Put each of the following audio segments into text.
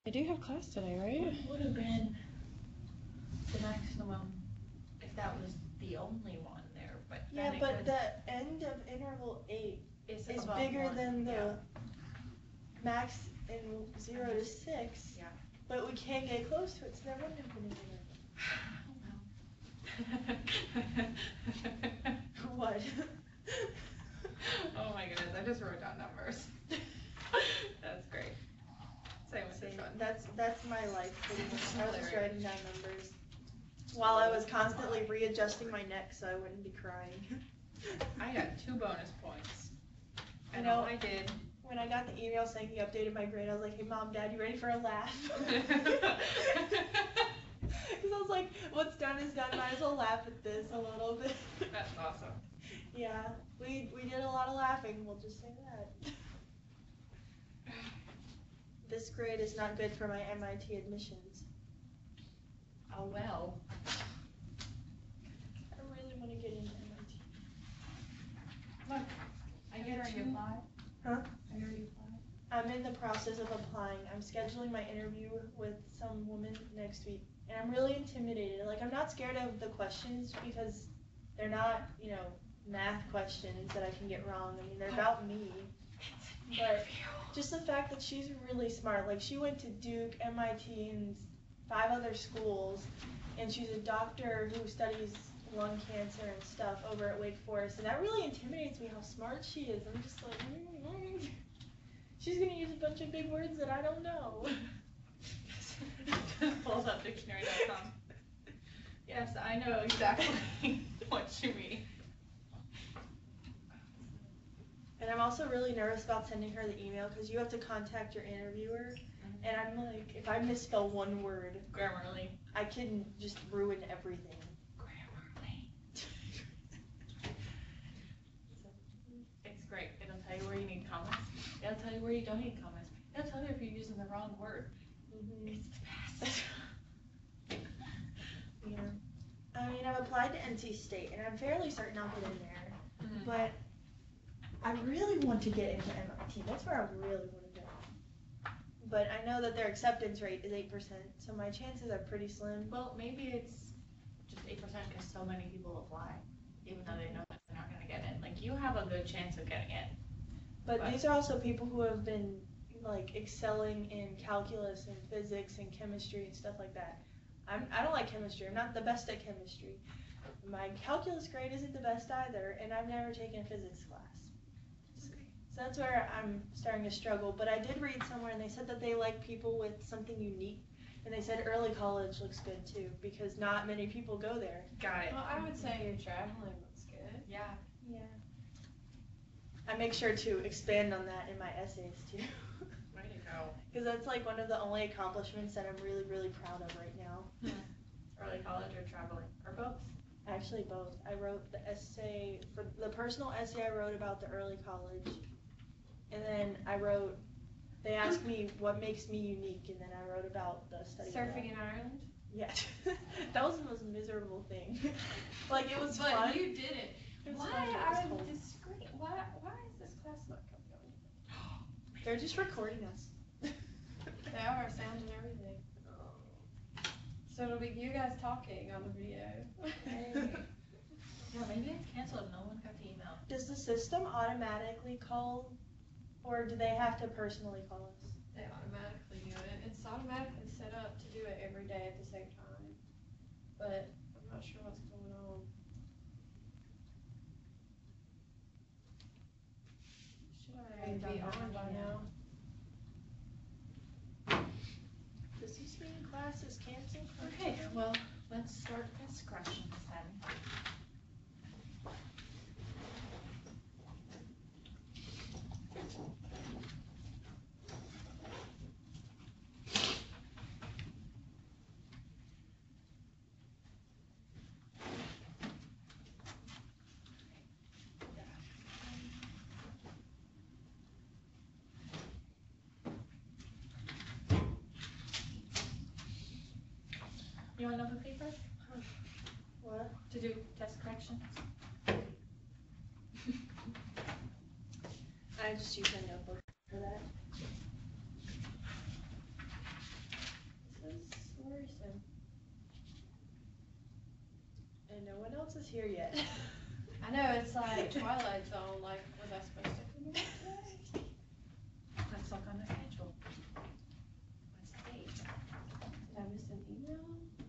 I do have class today, right? What would have been the maximum if that was the only one there? But yeah, but the end of interval 8 is bigger than the max in 0 to 6. Yeah. But we can't get close to it, so that wouldn't have been What? Oh my goodness, I just wrote down numbers. That's great. Same with this one. That's my life pretty much. I was just writing down numbers while I was constantly readjusting my neck so I wouldn't be crying. I got 2 bonus points. I know I did. When I got the email saying he updated my grade, I was like, hey mom, dad, you ready for a laugh? Because I was like, what's done is done, might as well laugh at this a little bit. That's awesome. Yeah, we did a lot of laughing, we'll just say that. This grade is not good for my MIT admissions. Oh well. I really want to get into MIT. Look, I get to apply. Huh? I already applied. I'm in the process of applying. I'm scheduling my interview with some woman next week, and I'm really intimidated. Like, I'm not scared of the questions because they're not, math questions that I can get wrong. I mean, they're about me. But just the fact that she's really smart. Like, she went to Duke, MIT, and 5 other schools, and she's a doctor who studies lung cancer and stuff over at Wake Forest, and that really intimidates me how smart she is. I'm just like, she's gonna use a bunch of big words that I don't know. Pulls up dictionary.com. Yes, I know exactly what you mean. And I'm also really nervous about sending her the email because you have to contact your interviewer, and I'm like, if I misspell one word, Grammarly, I can just ruin everything. It's great. It'll tell you where you need commas. It'll tell you where you don't need commas. It'll tell you if you're using the wrong word. It's the best. Yeah. I mean, I've applied to NC State, and I'm fairly certain I'll get in there. But I really want to get into MIT. That's where I really want to go. But I know that their acceptance rate is 8%, so my chances are pretty slim. Well, maybe it's just 8% because so many people apply, even though they know that they're not going to get in. Like, you have a good chance of getting in. But these are also people who have been, like, excelling in calculus and physics and chemistry and stuff like that. I don't like chemistry. I'm not the best at chemistry. My calculus grade isn't the best either, and I've never taken a physics class. So that's where I'm starting to struggle. But I did read somewhere, and they said that they like people with something unique. And they said early college looks good, too, because not many people go there. Got it. Well, I would say your traveling looks good. Yeah. Yeah. I make sure to expand on that in my essays, too. Way to go. Because that's like one of the only accomplishments that I'm really, really proud of right now. Early college or traveling, or both? Actually, both. I wrote the essay, for the personal essay I wrote about the early college. And then they asked me what makes me unique, and then I wrote about the study. Surfing in Ireland? Yeah. That was the most miserable thing. Like, it was fun. But you did it. Why are this screen? Why is this class not coming on? They're just recording us. They are, sound and everything. So it'll be you guys talking on the video. Yeah, maybe it's canceled. No one got the email. Does the system automatically call, or do they have to personally call us? They automatically do it. It's automatically set up to do it every day at the same time. But I'm not sure what's going on. Should I be on by now? Does this mean class is canceled? Okay, well, let's start this questions then. You want another paper? What? To do test corrections? I just use my notebook for that. is here yet. I know, it's like Twilight Zone, like, was I supposed to come in today? Let's look on the schedule. What's the date? Did I miss an email?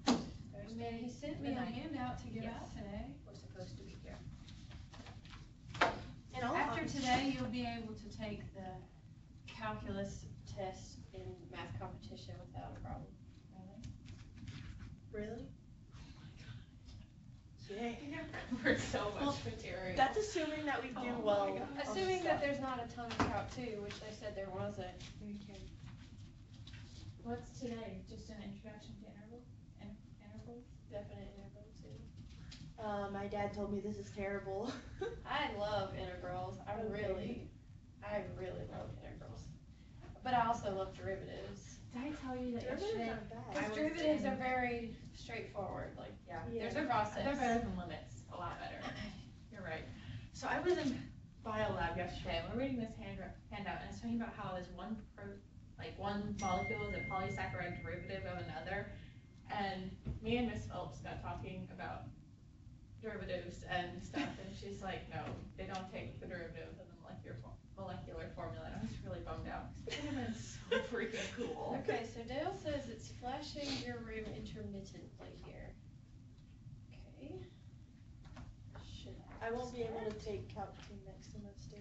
I mean, he sent me The a ninth. handout to give Yes. out today. We're supposed to be here. And all After honesty- today, you'll be able to take the calculus test in math competition without a problem. Really? Yay. For so Well, much material. That's assuming that we do Oh my well. God. on the Assuming that stuff. there's not a ton of calc too, which they said there wasn't. What's today? Just an introduction to intervals? Definite interval too. My dad told me this is terrible. I love integrals. I Okay. really love integrals. But I also love derivatives. Did I tell you that Derivatives yesterday? aren't bad. I Because was derivatives in- are very straightforward, like, Yeah. there's Yeah. a process. They're better than limits, a lot better. You're right. So I was in biolab yesterday, and we're reading this handout, and it's talking about how there's one molecule is a polysaccharide derivative of another. And me and Miss Phelps got talking about derivatives and stuff, and she's like, no, they don't take the derivative of the molecular formula, and I was really bummed out, because it would have been so freaking cool. Okay, so Dale says it's flashing your room intermittently here. Okay. Should I won't be able to take Calc 2 next semester.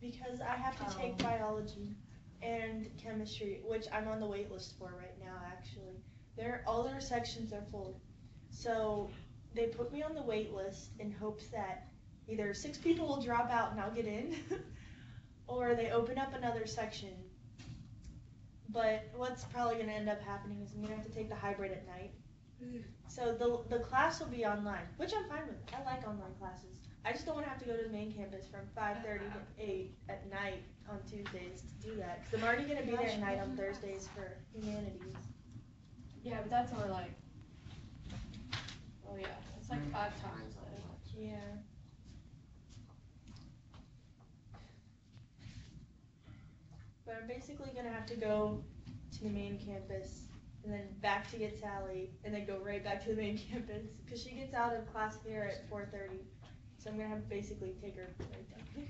Because I have to take Oh. biology and chemistry, which I'm on the wait list for right now, actually. All their sections are full. So they put me on the wait list in hopes that either 6 people will drop out and I'll get in, or they open up another section. But what's probably going to end up happening is I'm going to have to take the hybrid at night. So the class will be online, which I'm fine with. I like online classes. I just don't want to have to go to the main campus from 5:30 to 8 at night on Tuesdays to do that. Because I'm already going to be there at night on Thursdays for humanities. Yeah, but that's only like, oh yeah, it's like 5 times though. Yeah. But I'm basically going to have to go to the main campus and then back to get Sally and then go right back to the main campus because she gets out of class here at 4:30. So I'm going to have to basically take her right down here.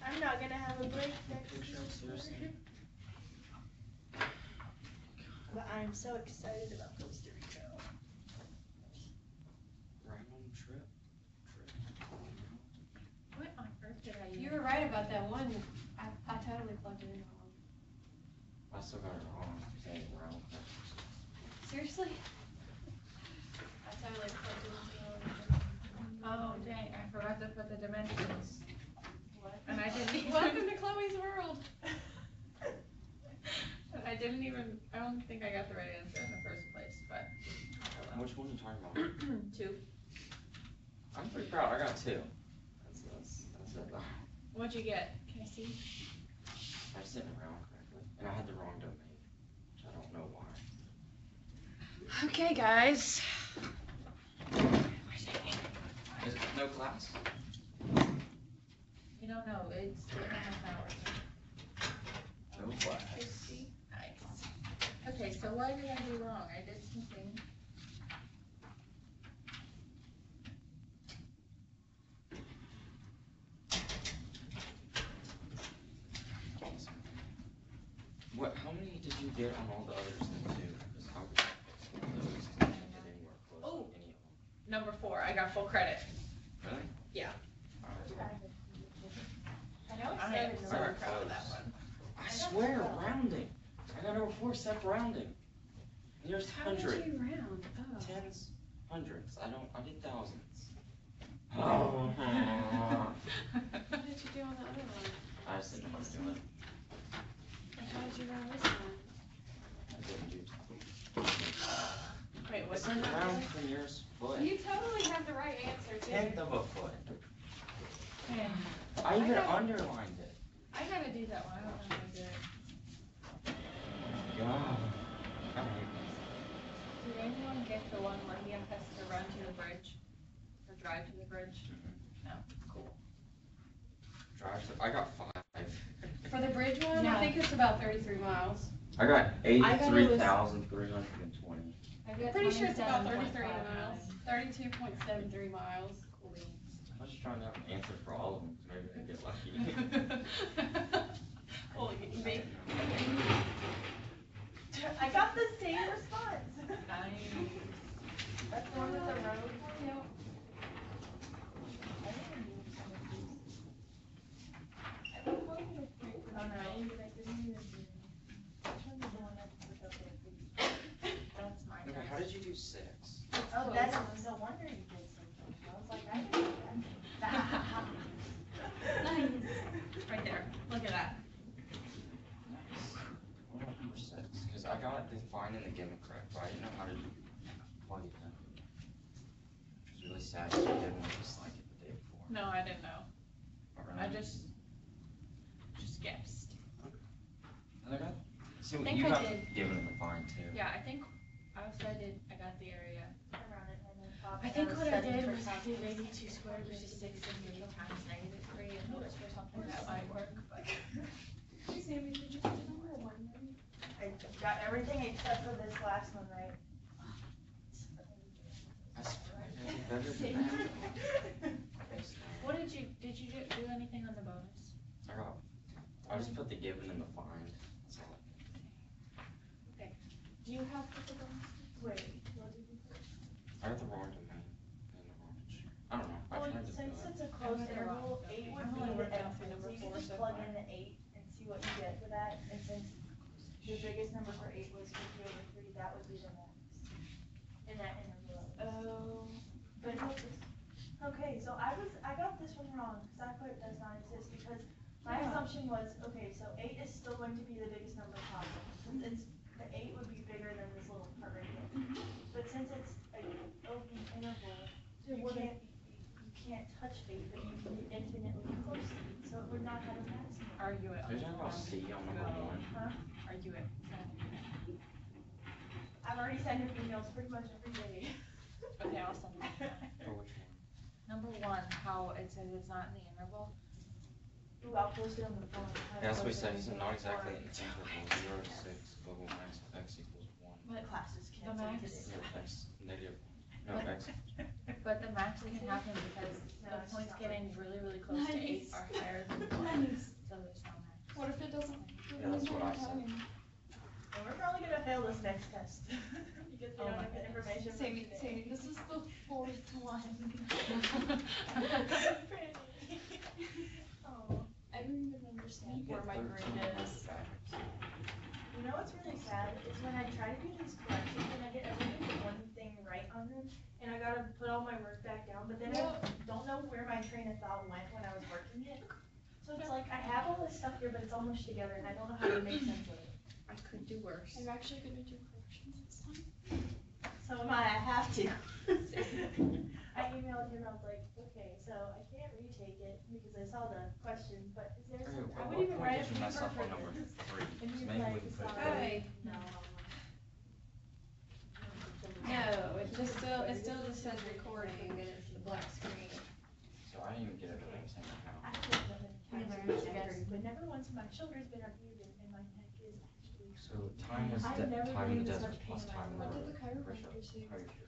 I'm not going to have a break next semester. But I'm so excited about Costa Rica. Random trip. What on earth did I use? You were right about that one. I totally plugged it in wrong. I still got it wrong. Saying it wrong. Seriously? I totally plugged it in Oh dang, I forgot to put the dimensions. What? And I didn't even. Welcome to Chloe's world. I didn't even, I don't think I got the right answer in the first place, but. oh well. Which one are you talking about? 2. I'm pretty proud. I got 2. That's it though. What'd you get? Can I see? I just didn't round correctly. And I had the wrong domain. Which I don't know why. Okay, guys. Is it no class? You don't know, it's 2.5 hours. No class. Nice. Okay, so what did I do wrong? I did something. What? How many did you get on all the others then too? Because I was those didn't get anywhere close Oh. to any of them. Number 4, I got full credit. Really? Yeah. Alright. I know I am it's so Alright, proud of that close. one. I swear, rounding. I got over 4 step rounding. And there's hundreds. you round? Oh. Tens, hundreds. I did thousands. Oh. What did you do on the other one? I just didn't know how to do it. And how did you round this one? I didn't do Wait, what's It's in round that? from yours foot. You totally have the right answer too. Tenth of a foot. Okay. I even I got- underlined it. I gotta do that one, I don't know how to do it. God. I hate Did anyone get the one where he has to run to the bridge? Or drive to the bridge? No, cool. this. Drive to, I got 5. For the bridge one, Yeah. I think it's about 33 miles. I got it was- 83,320. I I'm got pretty sure it's about 33 27.59. miles, 32.73 miles. I was just trying to have an answer for all of them, so maybe I get lucky. Oh, me. I got the same response. Nice. That's the one with the road. Yep. Oh no. That's my Okay, turn. how did you do 6? Oh, that's no wonder you did something. I was like, I didn't do that. Right there. Look at that. Nice. What about number 6? Because I got the fine and the given correct, but I didn't know how to plug it in. Which was really sad because we did one just like it the day before. No, I didn't know. Or I not. just guessed. I got, so think you I got did. given the fine too. Yeah, I think I got the area. Around it and then pop I it think out what I setting did for was I did calculus. 82 squared, which is 6 and 3 times -3 and look for something that might work, but. Sammy, did you get the number 1 right? I got everything except for this last one right. That's better than that. What did you do anything on the bonus? I just put the given and the fine. That's all. Do you have the bonus? Wait, what did you put? I got the wrong domain and the wrong insurance. I don't know. I Well, tried to since fill it. it's a closed I'm gonna interval, rock 8 it. would I'm be only the working out for end. number So you 4 can just so plug far. in the 8 and see what you get for that. And since the biggest number for 8 was 50/3, that would be the max in that interval. Oh. But okay, so I got this one wrong because I put does not exist because my Yeah. assumption was okay. So 8 is still going to be the biggest number possible. Since it's the 8 would be bigger than this little part right here. But since it's an open interval, you can't touch 8, but you can be infinitely close to 8. So it would not have a maximum. Argue it. Are you talking about C on number 1? Huh? Argue it. I've already sent him emails pretty much every day. Okay, I'll send it. Or which one? Number 1, how it says it's not in the interval. Ooh, I'll post it on the phone. Yeah, that's what he said. He said not exactly in the interval. 0 to 6. Global max of x equals 1. What classes The canceled max? today? No, x negative. No, But- x. But the max can happen because No, the it's points not getting really, really close to 8 are higher than 1. So there's no max. What if it doesn't? Yeah, that's what I said. And we're probably gonna fail this next test because we Oh don't my have the goodness. information. from Sammy, today. Sammy, this is the 4th one. Oh. I don't even understand where my brain is. You know what's really sad is when I try to do these corrections and I get everything but one thing right on them, and I gotta put all my work back down, but then I don't know where my train of thought went when I was working it. So it's like I have all this stuff here, but it's all mushed together, and I don't know how to make sense of it. I could do worse. I'm actually gonna do corrections this time. So am I have to. I emailed him, I was like, okay, so I can't retake it because I saw the questions, but is there Okay, some, I at would what even point write a did you mess paper up for on number this. 3? And So he's maybe we like, can put it Hey. no. No, it still just says recording and it's the black screen. So I didn't even get it at the same time. I put them in You times learned of to guess. history, but never once my shoulder's been abused and my neck is actually. So time was I've never time in been the in desert such plus pain in time in my the What did the road. chiropractor say?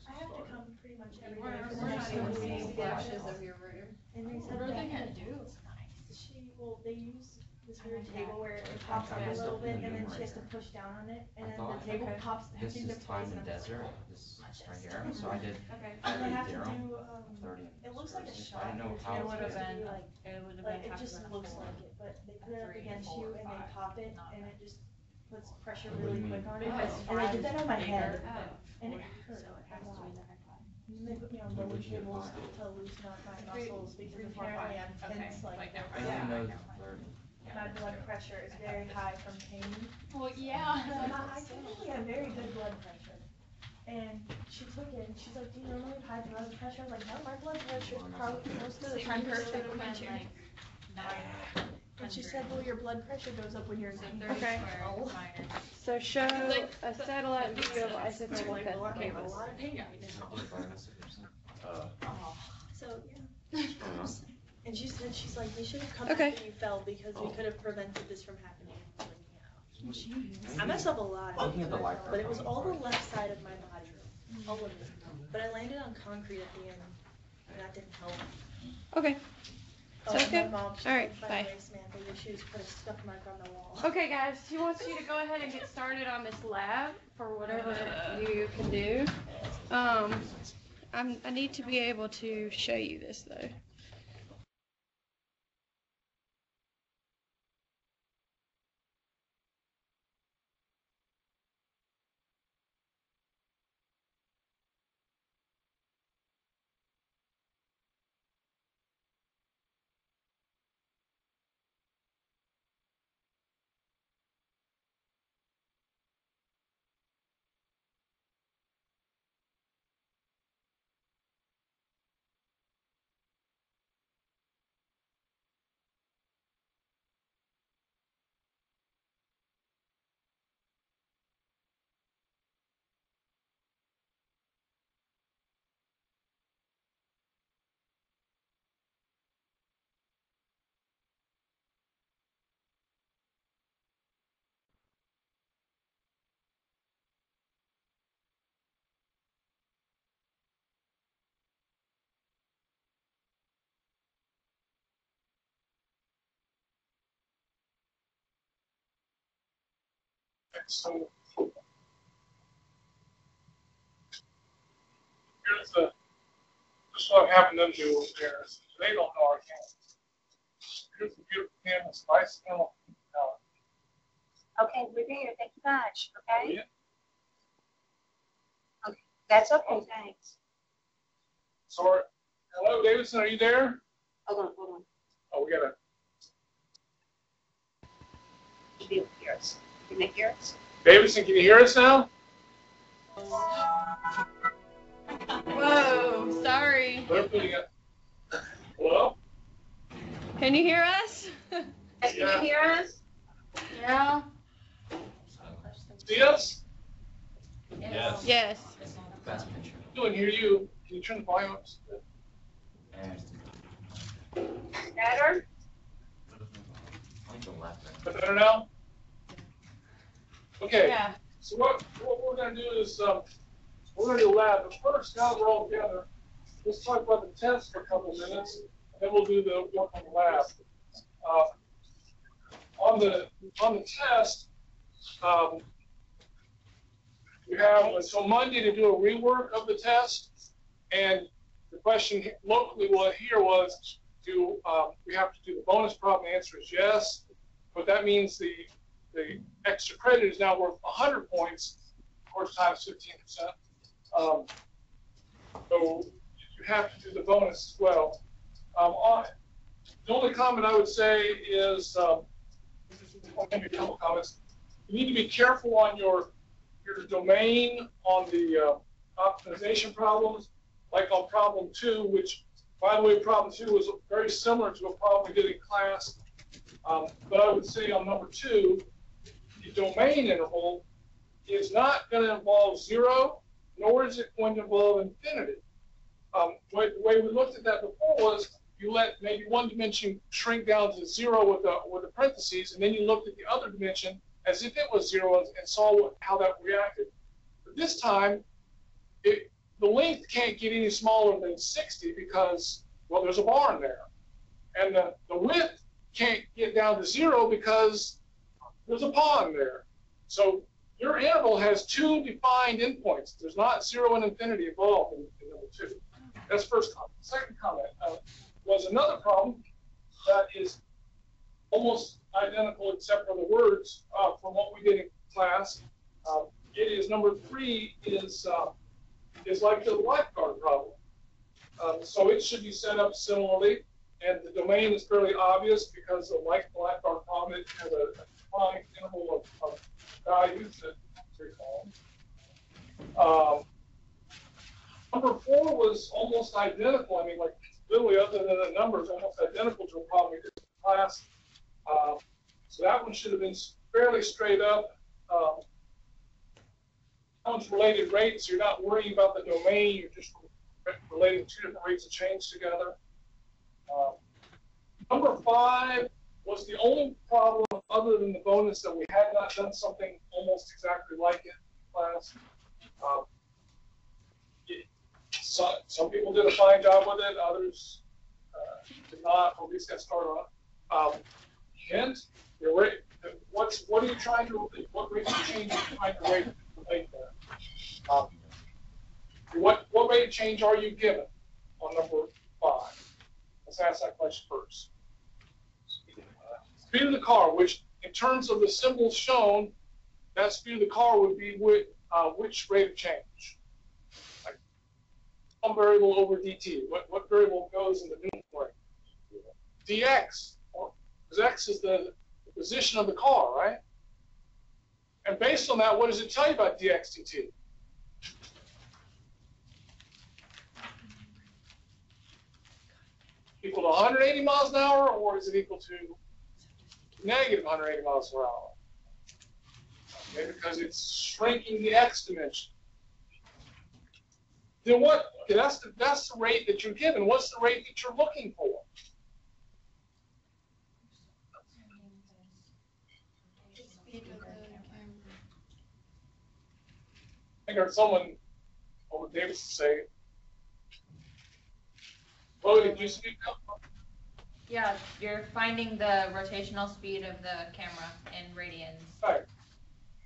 I have to come pretty much every day We're for the not next even 2 seeing weeks. the flashes of your room. And they said What are they that gonna do? they use this weird like table that. where it pops up I a messed little up in bit the and then she has to numerator. push down on it and I then thought, the table okay, pops back This into is place. time and in I'm like, desert. This right here. So I did Okay. and they have to 30 do, 30. it looks like a So I shot. didn't know but how it's It would have supposed to been, be like, it would have like been. it just looks like it, but they put it up 3, against 4, you and they 5, pop it not and it just puts pressure What do really you quick mean? on it. Because And I did that on my head Oh. and it 40, hurt so it a has to lot. be the high five. And they put me on What lower would you tables apply? to loosen up my 3, muscles because 3, 4, 5. apparently I'm Okay, tense like that. I didn't know Yeah. 30. my blood pressure is very high from pain. Well, yeah. I typically have very good blood pressure. And she took it and she's like, do you normally have high blood pressure? I was like, no, my blood pressure is probably most of the time Perfect. perfect. Like, 9. And she said, well, your blood pressure goes up when you're in So pain. 30 Okay. squared minus. So show Like, a satellite view of Like, isothermal a lot of cables. pain Yeah. right now. Oh. So, yeah. And she said, she's like, we should have come Okay. after you fell because we could have prevented this from happening. I Jeez. messed up a lot. Looking at the light But it was all the profile. left side of my body. all of it. But I landed on concrete at the end, and that didn't help. Okay. Oh, Sounds my good. mom, All right, by bye. the way, Samantha, your shoes put a stuff mark on the wall. Okay, guys, he wants you to go ahead and get started on this lab for whatever you can do. I need to be able to show you this though. So here's the, this is what happened to them there. They don't know our campus. Here's the beautiful campus, nice smell. Okay, we're there. Thank you much. Okay? Yeah. Okay, that's okay. Thanks. Sorry. Hello, Davidson, are you there? Hold on. Oh, we gotta. You'll be able to hear us. Can they hear us? Davidson, can you hear us now? Whoa, sorry. They're putting it. Hello? Can you hear us? Can you hear us? Yeah. See us? Yes. Yes. That's a picture. Doing hear you. Can you turn the volume up? And Better? I think the left. Is that better now? Okay. Yeah. So what we're going to do is we're going to do a lab. But first, now that we're all together, let's talk about the test for a couple of minutes, and then we'll do the work on the lab. On the test, you have until Monday to do a rework of the test, and the question locally here was, do we have to do the bonus problem? The answer is yes, but that means the extra credit is now worth 100 points, of course, times 15%. So you have to do the bonus as well. The only comment I would say is, maybe a couple comments. You need to be careful on your domain on the optimization problems, like on problem 2, which, by the way, problem 2 was very similar to a problem we did in class. But I would say on number 2, the domain interval is not going to involve 0, nor is it going to involve infinity. The way we looked at that before was you let maybe one dimension shrink down to 0 with the parentheses, and then you looked at the other dimension as if it was 0 and saw how that reacted. But this time, the length can't get any smaller than 60 because, well, there's a bar in there. And the width can't get down to 0 because there's a pond there. So your interval has 2 defined endpoints. There's not 0 and infinity involved in number 2. That's first comment. Second comment was another problem that is almost identical except for the words from what we did in class. It is number 3 is like the lifeguard problem. So it should be set up similarly, and the domain is fairly obvious because like the lifeguard problem, it has a defined interval of values that recall. Number 4 was almost identical. I mean, like literally, other than the numbers, almost identical to a problem we did in class. So that one should have been fairly straight up. That one's related rates. You're not worrying about the domain. You're just relating 2 different rates of change together. Number 5 was the only problem other than the bonus that we had not done something almost exactly like it in class. some people did a fine job with it, others did not, or at least got started on it. Hint, your rate, what are you trying to, what rate of change are you trying to relate there? What rate of change are you given on number 5? Let's ask that question first. Speed of the car, which in terms of the symbols shown, that speed of the car would be which rate of change? Like some variable over dt. What variable goes in the numerator? dx, because x is the position of the car, right? And based on that, what does it tell you about dx dt? Equal to 180 miles an hour, or is it equal to negative 180 miles per hour? Okay, because it's shrinking the x dimension. Then what? Okay, that's the rate that you're given. What's the rate that you're looking for? I heard someone over Davis say, "Oh, did you speak up?" Yeah, you're finding the rotational speed of the camera in radians. Right.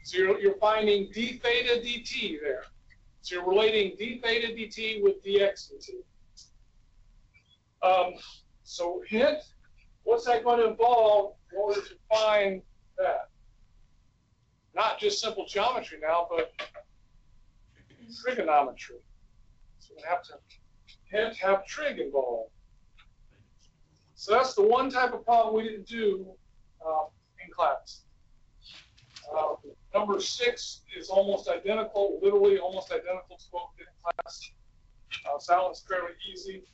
So you're finding d theta dt there. So you're relating d theta dt with dx dt. So hint, what's that going to involve in order to find that? Not just simple geometry now, but trigonometry. So we have to have trig involved. So that's the one type of problem we didn't do in class. Number 6 is almost identical, literally almost identical to what we did in class. So that one's fairly easy.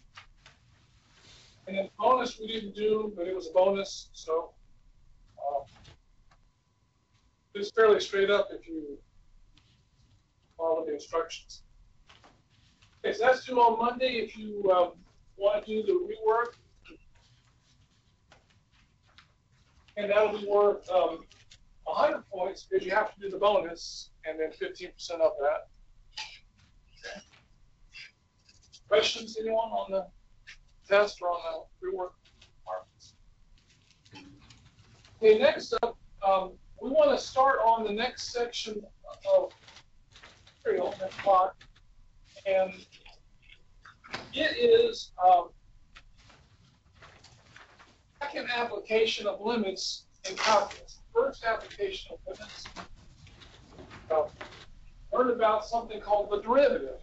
And then bonus we didn't do, but it was a bonus, so it's fairly straight up if you follow the instructions. Okay, so that's due on Monday if you want to do the rework. And that'll be worth 100 points because you have to do the bonus and then 15% of that. Okay. Questions, anyone on the test or on the rework marks? Okay, next up, we want to start on the next section of material, next block, and it is second application of limits in calculus. First application of limits, learn about something called the derivative.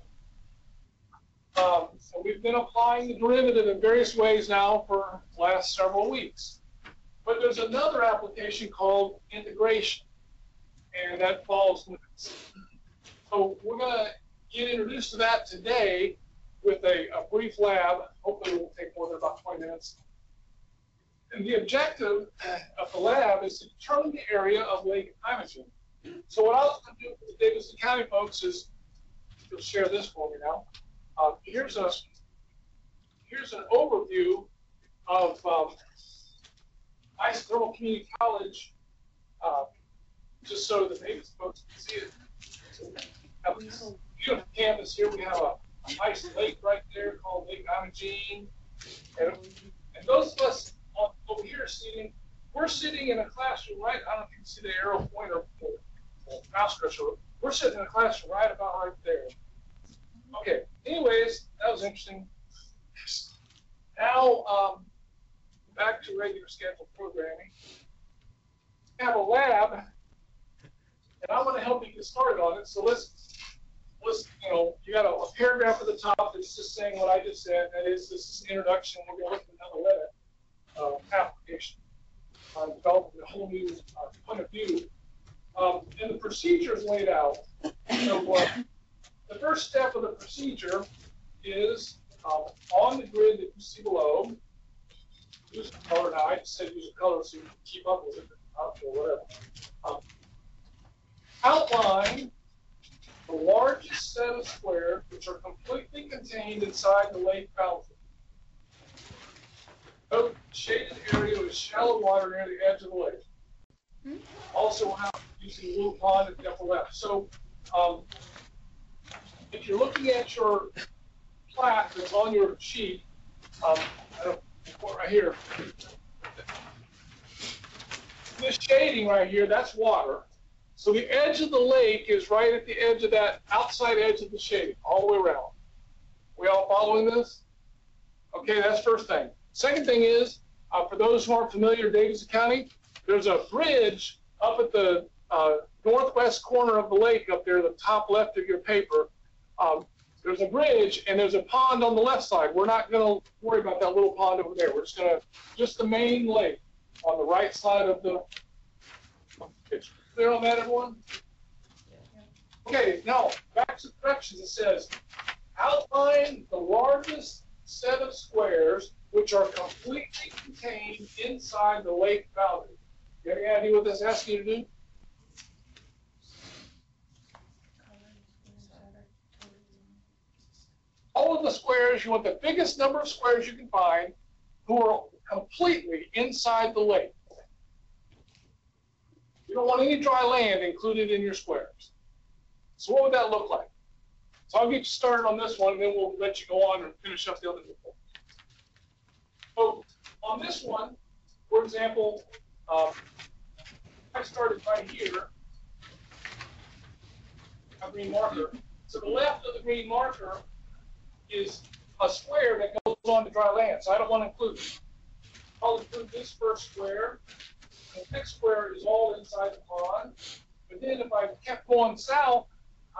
So we've been applying the derivative in various ways now for the last several weeks. But there's another application called integration, and that involves limits. So we're going to get introduced to that today with a brief lab. Hopefully it won't take more than about 20 minutes. And the objective of the lab is to determine the area of Lake Imogene. So what I was going to do for the Davidson County folks is, you'll share this for me now. Here's an overview of Isothermal Community College, just so the Davis folks can see it. So we have this beautiful campus here. We have a nice lake right there called Lake Imogene. And those of us over here sitting, we're sitting in a classroom, right? I don't know if you can see the arrow pointer or mouse cursor. We're sitting in a classroom right about right there. Okay, anyways, that was interesting. Now, back to regular scheduled programming. We have a lab, and I'm going to help you get started on it. So let's you got a paragraph at the top that's just saying what I just said. That is, this is an introduction. We're going to look at another limit application, developing a whole new point of view. And the procedure is laid out. So the first step of the procedure is on the grid that you see below. Use a color. Now I just said use a color so you can keep up with it, or whatever. Outline the largest set of squares which are completely contained inside the lake boundary. Note shaded area with shallow water near the edge of the lake. Also, using the little pond at the upper left. So, if you're looking at your plat that's on your sheet, I don't, right here. This shading right here, that's water. So the edge of the lake is right at the edge of that outside edge of the shading, all the way around. We all following this? Okay, that's first thing. Second thing is, for those who aren't familiar with Davidson County, there's a bridge up at the northwest corner of the lake up there, the top left of your paper. There's a bridge and there's a pond on the left side. We're not going to worry about that little pond over there. We're just the main lake on the right side of the. It's clear on that, everyone? Okay, now back to directions. It says, outline the largest set of squares which are completely contained inside the lake boundary. You have any idea what this is asking you to do? All of the squares, you want the biggest number of squares you can find who are completely inside the lake. You don't want any dry land included in your squares. So what would that look like? So I'll get you started on this one, and then we'll let you go on and finish up the other one. So on this one, for example, I started right here, a green marker. To the left of the green marker is a square that goes on to dry land, so I don't want to include it. I'll include this first square. The next square is all inside the pond. But then if I kept going south,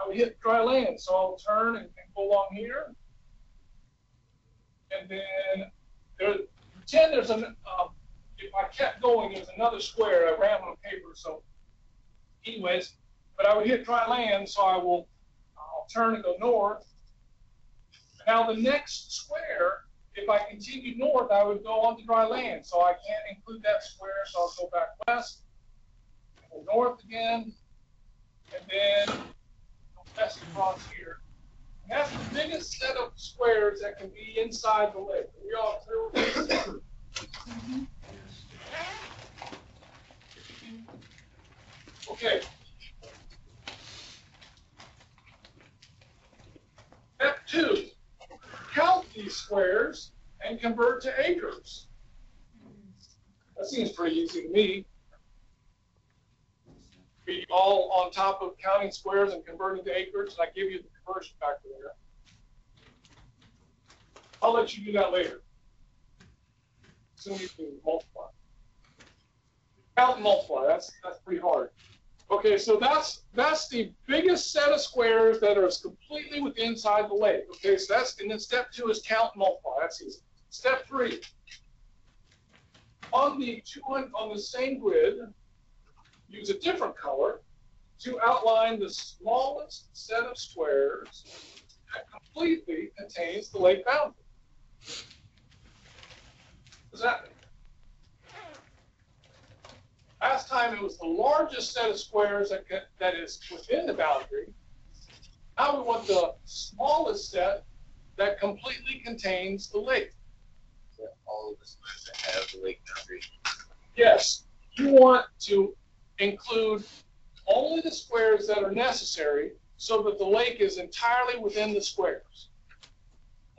I would hit dry land. So I'll turn and go along here. And then pretend there's if I kept going, there's another square. I ran on paper, so anyways, but I would hit dry land, so I'll turn and go north. Now the next square, if I continued north, I would go on to dry land. So I can't include that square, so I'll go back west, go north again, and then go west across here. And that's the biggest set of squares that can be inside the lake. Are we all clear with this? Okay. Step 2. Count these squares and convert to acres. That seems pretty easy to me. Be all on top of counting squares and converting to acres, and I give you the conversion factor there. I'll let you do that later. Assume you can multiply. Count and multiply, that's pretty hard. Okay, so that's the biggest set of squares that are completely within inside the lake. Okay, so and then step 2 is count and multiply. That's easy. Step 3. On the same grid, use a different color to outline the smallest set of squares that completely contains the lake boundary. What does that mean? Last time it was the largest set of squares that is within the boundary. Now we want the smallest set that completely contains the lake. So all of the squares that have the lake boundary. Yes, you want to include only the squares that are necessary so that the lake is entirely within the squares.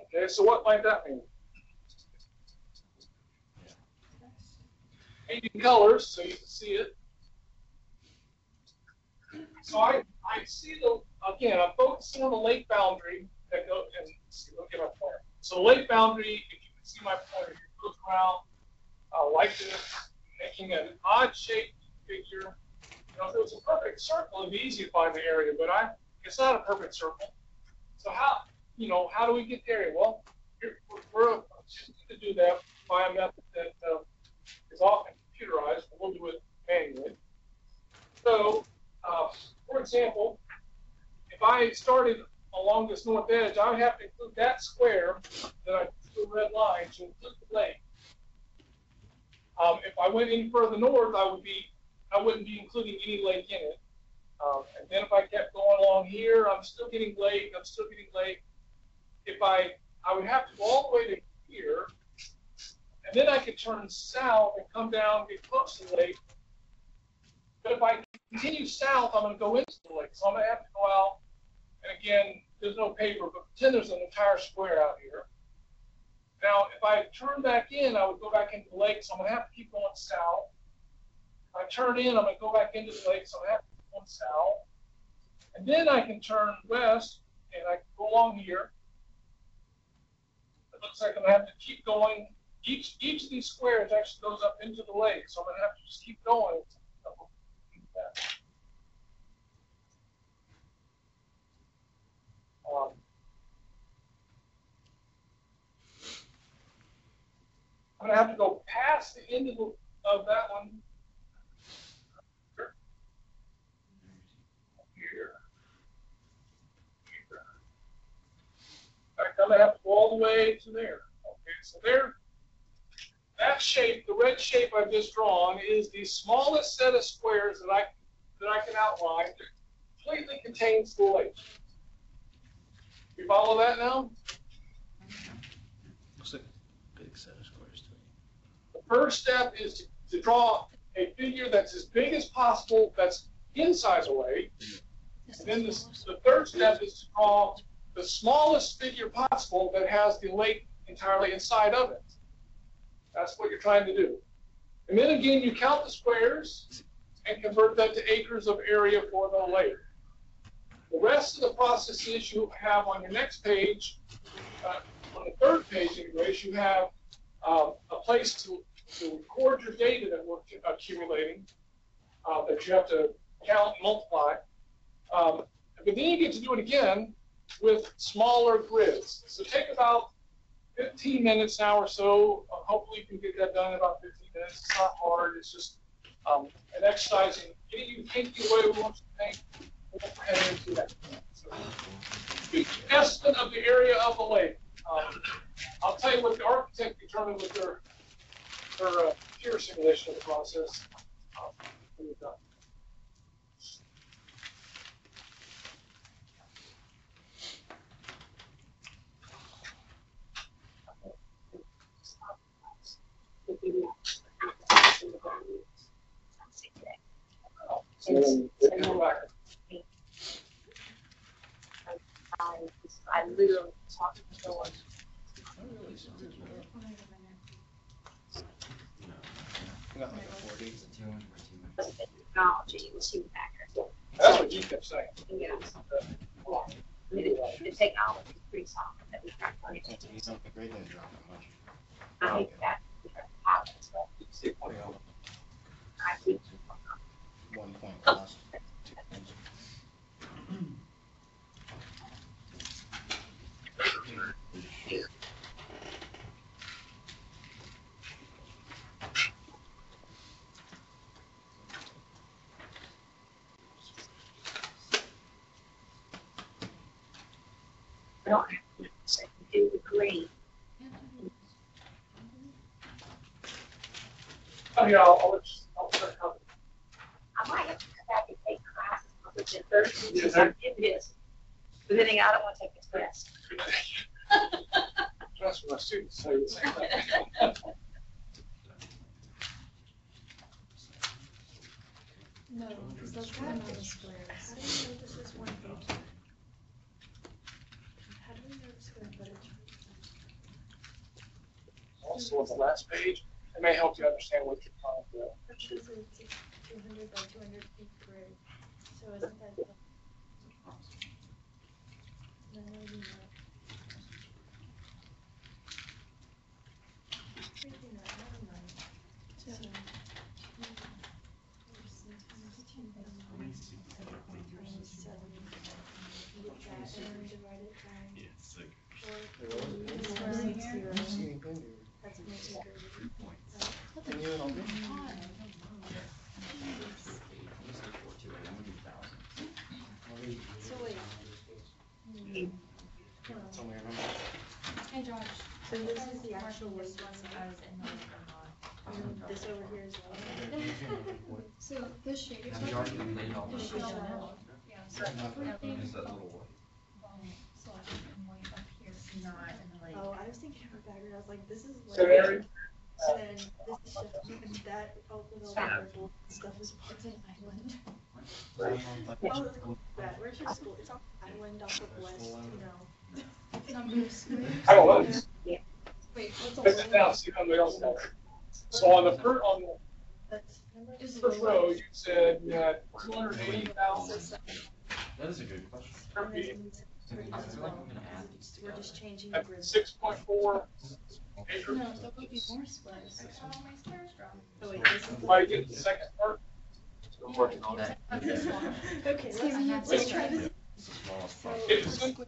Okay, so what might that mean? Changing colors so you can see it. So I see again, I'm focusing on the lake boundary that goes, and look at my pointer. So the lake boundary, if you can see my pointer, it goes around like this, making an odd-shaped figure. You know, if it was a perfect circle, it'd be easy to find the area, but it's not a perfect circle. So how do we get the area? Well, we're attempting to do that by a method that is often computerized, but we'll do it manually. So, for example, if I started along this north edge, I would have to include that square that I drew a red line to include the lake. If I went any further north, I wouldn't be including any lake in it. And then if I kept going along here, I'm still getting lake. If I would have to go all the way to here, and then I could turn south and come down, get close to the lake. But if I continue south, I'm going to go into the lake. So I'm going to have to go out And again, there's no paper, but pretend there's an entire square out here. Now, if I turn back in, I would go back into the lake, so I'm going to have to keep going south. If I turn in, I'm going to go back into the lake, so I'm going to have to keep going south. And then I can turn west, and I can go along here. It looks like I'm going to have to keep going. Each of these squares actually goes up into the lake, so I'm going to have to just keep going. I'm going to have to go past the end of that one. Here. In fact, I'm going to have to go all the way to there. Okay, so there, that shape, the red shape I've just drawn, is the smallest set of squares that I can outline that completely contains the lake. You follow that now? Looks like a big set of squares to me. The first step is to draw a figure that's as big as possible, that's inside the lake. And then the third step is to draw the smallest figure possible that has the lake entirely inside of it. That's what you're trying to do. And then again, you count the squares and convert that to acres of area for the lake. The rest of the process is you have on your next page, on the third page in Grace, you have a place to record your data that we're accumulating, that you have to count and multiply. But then you get to do it again with smaller grids. So take about 15 minutes now or so. Hopefully you can get that done in about 15 minutes. It's not hard. It's just an exercise in getting you thinking the way we want you to think. We'll head into that. So, the estimate of the area of the lake. I'll tell you what the architect determined with their computer simulation of the process. When you're done. So then they come back. I literally talked to the Lord. Got like a 40. Technology was human factor. That's what you kept saying. Yeah. The technology is pretty solid that we try to understand. He's not great at dropping much. I hate that. Pilots, but I think 1 point cost. 2 points. we don't have to do the grade. Oh, yeah, I'll check out. I might have to come back and take classes within 30 minutes. I did this. But then again, I don't want to take the test. That's what my students say the same thing. No, because those are not the squares. How do you know this is one page? How do we know the square footage? Also, on the last page, it may help you understand what you're trying to do. Which is it's 200 by 200 feet grid. So isn't that the? No, maybe not. Maybe not, never mind. So, 2 7. You get that and then divide it by 4. That's makes it 30. Can you and I'll do? So wait. Tell me, remember? Hey Josh. So this is the actual this list. one I was in the list or not. This over here as well. So this shape. Have you already completed all This those? shape now. Yeah, so everything Is that little slash and white up here is not in the lake. Oh, I was thinking of a background. I was like, this is So, Mary, And then this is just, and that, all with all the purple stuff is, It's an island. oh, that's cool. That, where's your school? It's on the island off of West, you know. Number square. I don't know. Wait, what's Let's a now see if anybody else has it. So on the first, That's number. Is first row, you said you had 280,000 That is a good question. square feet I feel like I'm gonna add these We're together. just changing the at grid. 6.4 acres. No, that would be more squares. That's how all my stairs from. Oh wait, this is the. Why you get the second part? I'm working on that. Okay, let's try this. It's the smallest So, part. It's- that would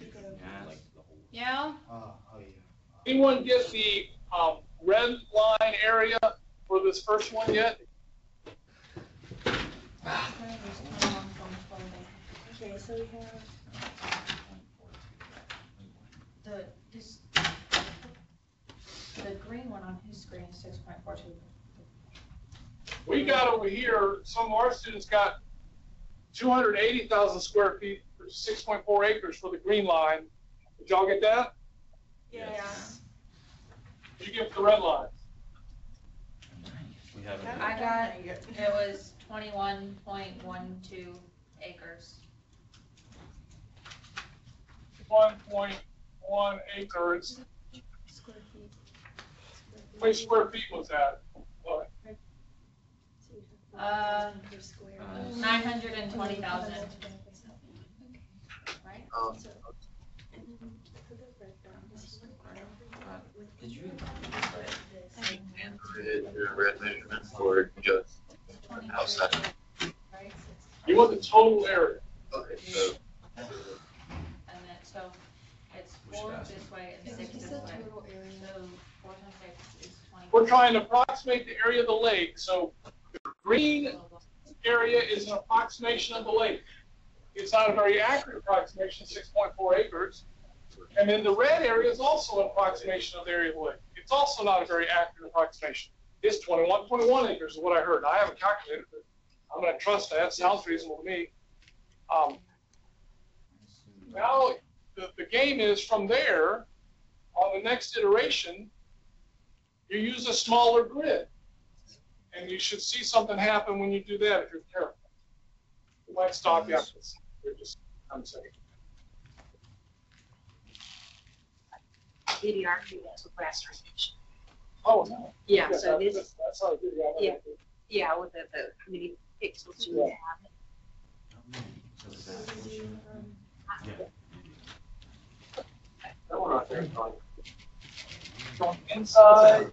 be the. Yeah, like the whole. Yeah? Oh, yeah. Anyone get the red line area for this first one yet? Okay, so we have. The green one on his screen is 6.42. We got over here, some of our students got 280,000 square feet, for 6.4 acres for the green line. Did y'all get that? Yeah. Did you get the red line? We have it. I got, it was 21.12 acres. 1.1 acres. Square feet. How many square feet was that? What? Per square. 920,000. Right? So, and then for the red dot, this one, Did you? Your red measurement for just outside. Right? You want the total area. Okay, so And then, so it's We should 4 ask this way and Is 6 this this the way. total area? So 4 times 6 is 20. We're trying to approximate the area of the lake. So the green area is an approximation of the lake. It's not a very accurate approximation, 6.4 acres. And then the red area is also an approximation of the area of the lake. It's also not a very accurate approximation. It's 21.1 acres is what I heard. I haven't calculated it. I'm going to trust that. Sounds reasonable to me. Now, the game is from there, on the next iteration, you use a smaller grid. And you should see something happen when you do that if you're careful. It might stop you after this. You're just, I'm saying. videography, that's with rasterization. Oh, no. Yeah, so this, That's not a good idea. Yeah. yeah, with the how many pixels you would have. So is so that- we do, That one right there is fine. From inside,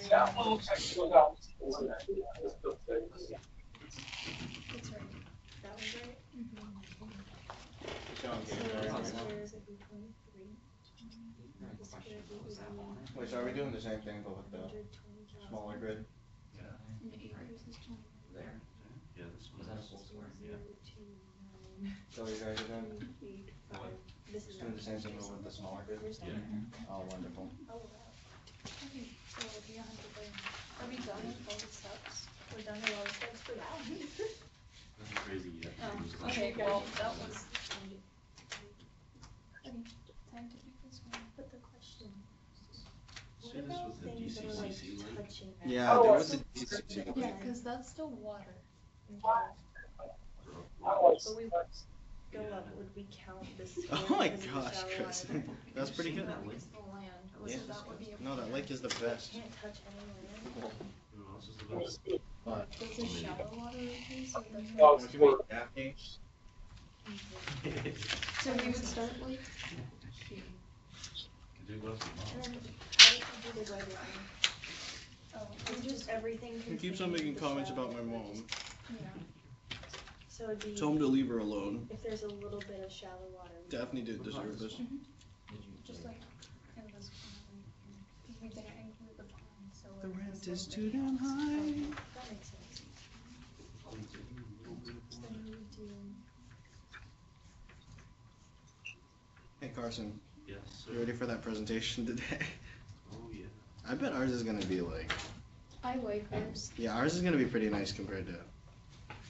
that one looks like it goes out. it's right. That one's right. So the squares would be 23. The square root would be Wait, so are we doing the same thing but with the 120,000. smaller grid? And the acres is 20. There. Yeah, this Was that a full square? Yeah. 0, 2, 9, So you guys are doing, 3, 8, 5. This is just doing the same thing but with the smaller grid? Where's that? Yeah. Oh, wonderful. Oh, wow. Okay, so it'll be 100 there. Are we done with all the steps? We're done with all the steps for now. Nothing crazy yet. Oh, okay, well, that was. Okay, time to pick this one. But the question, what See this about with the things that are like DCCC link? touching? Yeah, Oh, there I was a see. DCC. Yeah, because that's still water. But we go up, would we count this? Oh my gosh, Kristen, that's pretty good. That was the land. Yeah. So that would be a. No, that lake is the best. Can't touch any land. Who else is the best? But Does the shallow water increase or the? Oh, if you make Daphne, So we would start like. Could do less And than then, how did you do the red line? Oh, It's just everything. he keeps on contained making with comments shallow about my water. mom. yeah. So it'd be, Tell him to leave her alone. if there's a little bit of shallow water. we Daphne did deserve this. Did you? Just like in this one, because we didn't include the pond, so. The it rent was is a too little bit- damn high. That makes sense. So then we would do, Hey Carson, Yes, you sir. ready for that presentation today? Oh, yeah. I bet ours is gonna be like, I like hers. yeah, ours is gonna be pretty nice compared to.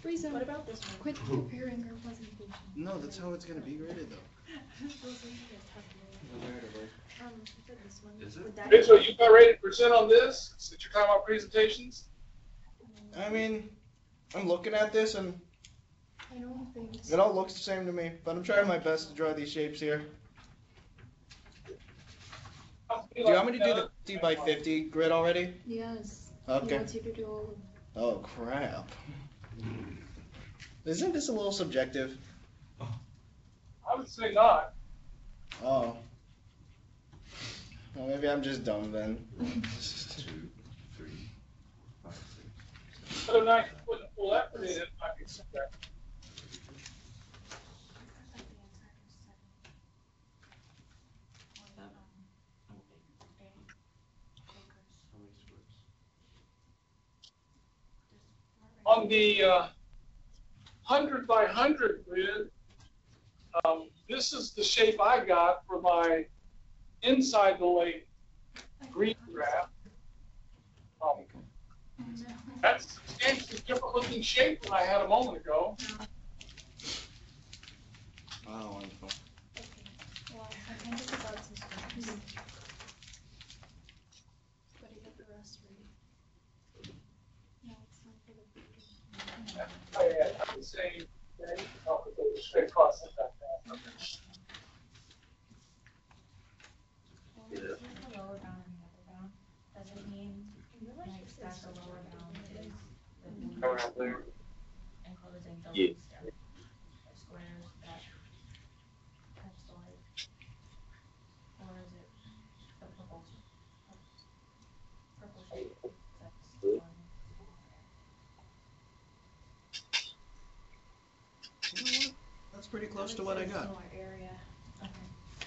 Reason. what about this one? Quit preparing our presentation. No, that's how it's gonna be graded though. Those are tough. For this one. Is it? Would that- Okay, so you got ready to present on this, since you're talking about presentations? I mean, I'm looking at this and I don't think it all looks the same to me, but I'm trying my best to draw these shapes here. Do you want me to do the 50 by 50 grid already? Yes. Okay. He wants you to do all of Oh crap. Isn't this a little subjective? I would say not. Oh. Well, maybe I'm just dumb then. 2, 3, 5, 6. Whether or not you put a full effort in it, might be subjective. How many squares? On the 100 by 100 grid, this is the shape I got for my inside the lake green graph. That's a substantially different looking shape than I had a moment ago. Oh, wonderful. Well, I think it's about some squares. But he got the rest right. No, it's not for the beginning. I would say that you can help with the straight across like that. Well, this is the lower bound and the upper bound. Doesn't mean like that the lower bound is the Around there. enclosing the Yeah. least of squares that touch the lake. Or is it the purple shape that's the one? You know what? That's pretty close to what I got. Similar area. Okay,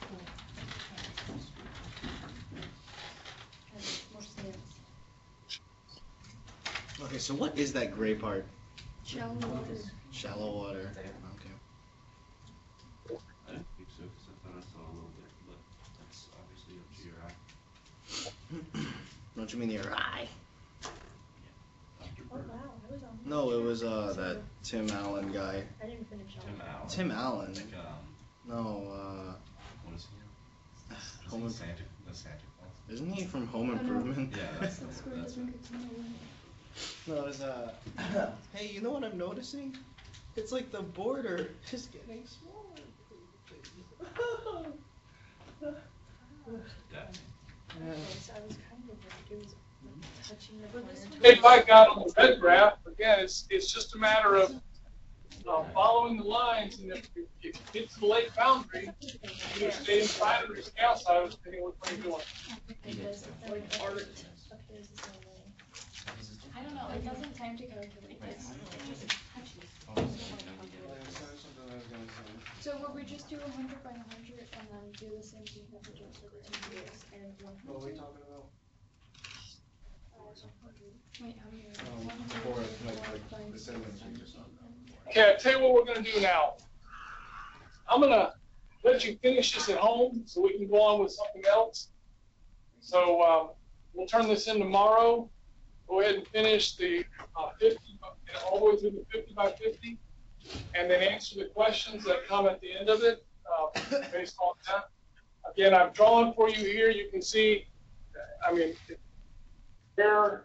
cool. Has more sense. Okay, so what is that gray part? Shallow water. Shallow water. There. Okay. I didn't think so, because I thought I saw a little bit, but that's obviously up to your eye. Don't you mean your eye? Dr. Oh, Bird. wow, I was on. No, it was that Tim Allen guy. I didn't finish Tim on. Allen. Tim Allen. Like, No, what is he? Home Is Imp- he Santa Claus? isn't he from Home Improvement? Yeah, that's That square that's doesn't get to know. No, it's hey, you know what I'm noticing? It's like the border is getting smaller. Definitely. Yeah. So I was kind of like, it was touching the corner. Shape I got on the red graph, again, it's just a matter of following the lines, and if you get to the lake boundary, you stay inside or stay outside, depending on what you're doing. Because like art appears the same way. I don't know, it doesn't time to calculate this. So would we just do 100 by 100 and then do the same thing that we just for the 2 years and 100? What are we talking about? Wait, how many? For like the cinnamon shake or something. Okay, I'll tell you what we're gonna do now. I'm gonna let you finish this at home so we can go on with something else. So, we'll turn this in tomorrow. Go ahead and finish the 50, all the way through the 50 by 50, and then answer the questions that come at the end of it, based on that. Again, I've drawn for you here, you can see, I mean, there,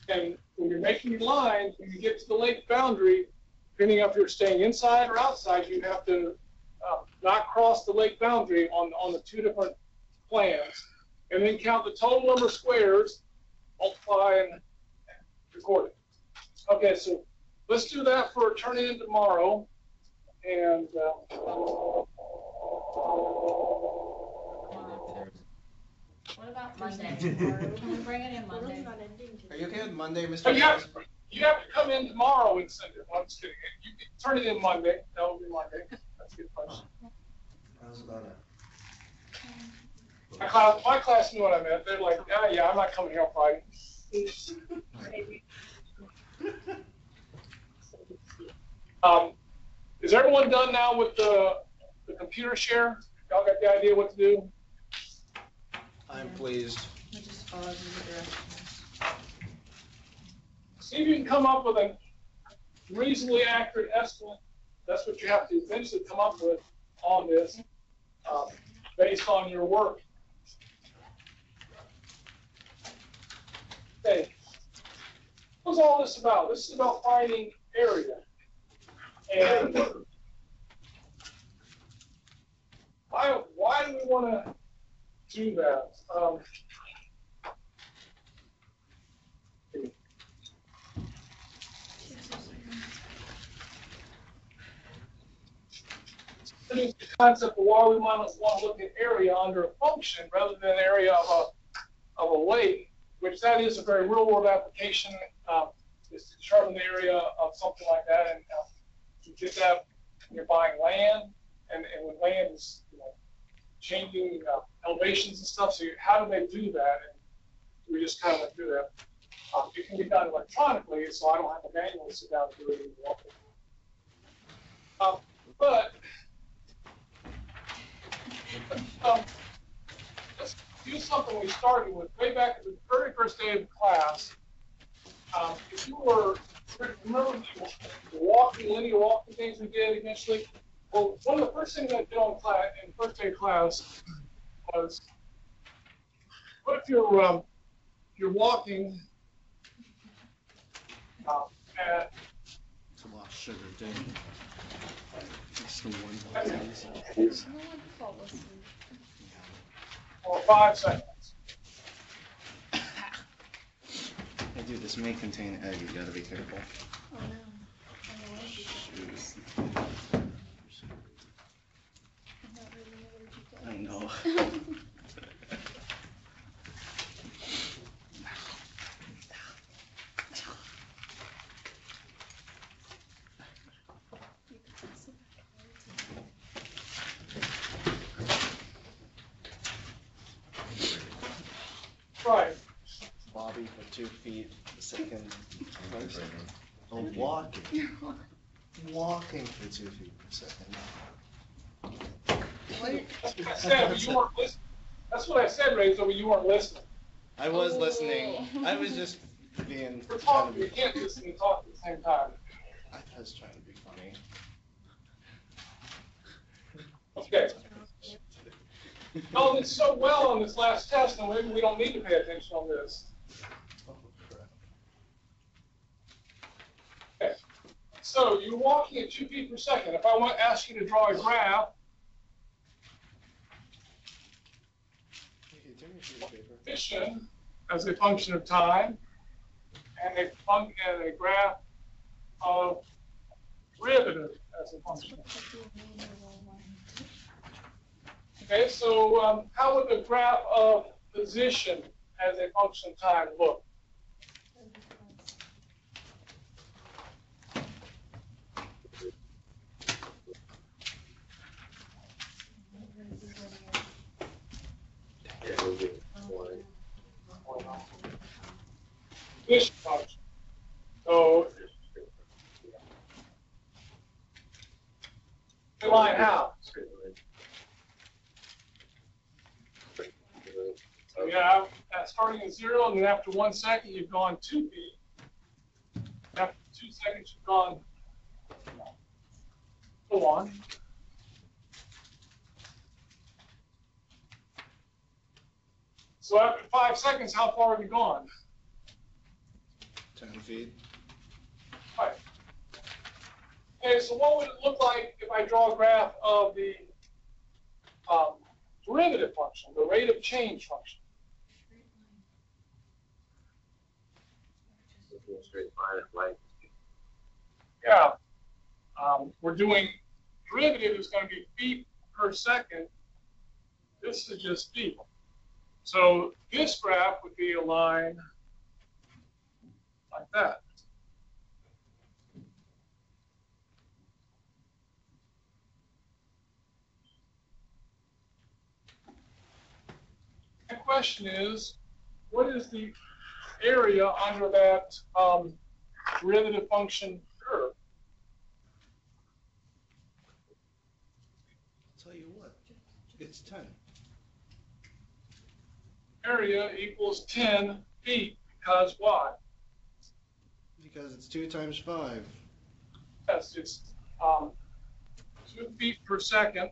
and when you're making your lines, when you get to the lake boundary, depending on if you're staying inside or outside, you have to not cross the lake boundary on the 2 different plans, and then count the total number of squares, multiply and record it. Okay, so let's do that for turning in tomorrow, and What about Monday? Can we bring it in The world's Monday? not ending today. Are you okay with Monday, Mr. so you have, President? you have to come in tomorrow and send it. I'm just kidding. You can turn it in Monday. That will be Monday. That's a good question. How's about it? My class knew what I meant. They're like, yeah, I'm not coming here on Friday. Is everyone done now with the computer share? Y'all got the idea what to do? I'm pleased. We just followed the directions. See if you can come up with a reasonably accurate estimate. That's what you have to eventually come up with on this. based on your work. Okay. What's all this about? This is about finding area. And why do we want to do that? The concept of why we want to look at area under a function rather than area of a lake, which that is a very real world application, is to determine the area of something like that. And you get that when you're buying land, and when land is changing elevations and stuff. So how do they do that? And we just kind of do that. It can be done electronically, so I don't have to manually sit down and do it anymore. But let's do something we started with way back at the very first day of class. If you remember the linear walking things we did eventually, well, one of the first things I did in the first day of class was, what if you're walking at... It's a lot of sugar, dude. It's the one. No one fall asleep. For 5 seconds. Hey, dude, this may contain egg. You gotta be careful. Oh no. Shoot. I'm not really allergic to I know. Right. Bobby for 2 feet a second. Oh, walking. Walking for 2 feet per second. That's what I said, but you weren't listening. That's what I said, Ray, but you weren't listening. I was listening. I was just being. We're talking. You can't listen and talk at the same time. I was trying to be funny. Okay. Oh, did so well on this last test, and maybe we don't need to pay attention on this. Oh, crap. Okay. So you're walking at 2 feet per second. If I want to ask you to draw a graph, position as a function of time, and a graph of derivative as a function of time. Okay, so how would the graph of position as a function of time look? Position function. So, the line how? So yeah, starting at 0, and then after 1 second, you've gone 2 feet. After 2 seconds, you've gone, go on. So after 5 seconds, how far have you gone? 10 feet. Right. Okay, so what would it look like if I draw a graph of the derivative function, the rate of change function? Straight line of light. Yeah. We're doing derivative is going to be feet per second. This is just feet. So this graph would be a line like that. The question is, what is the area under that derivative function curve? I'll tell you what, it's 10. Area equals 10 feet, because why? Because it's 2 times 5. Yes, it's 2 feet per second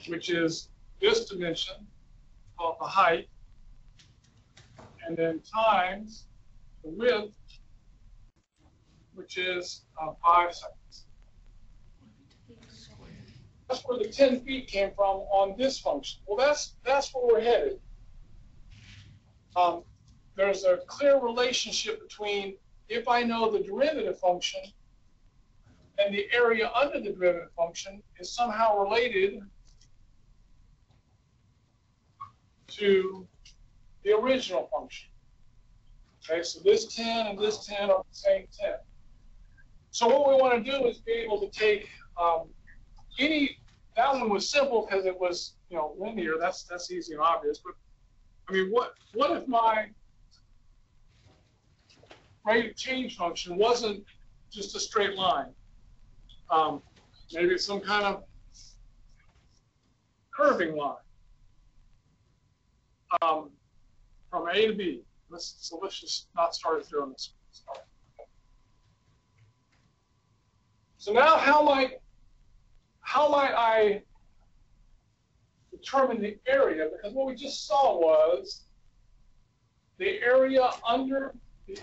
which is this dimension, called the height, and then times the width, which is 5 seconds. That's where the 10 feet came from on this function. Well, that's where we're headed. There's a clear relationship between if I know the derivative function and the area under the derivative function is somehow related to the original function. Okay, so this 10 and this 10 are the same 10. So what we want to do is be able to take that one was simple because it was, you know, linear. That's easy and obvious. But I mean, what if my rate of change function wasn't just a straight line? Maybe it's some kind of curving line from A to B. So let's just not start at 0 on this one. So now how might I determine the area? Because what we just saw was the area under the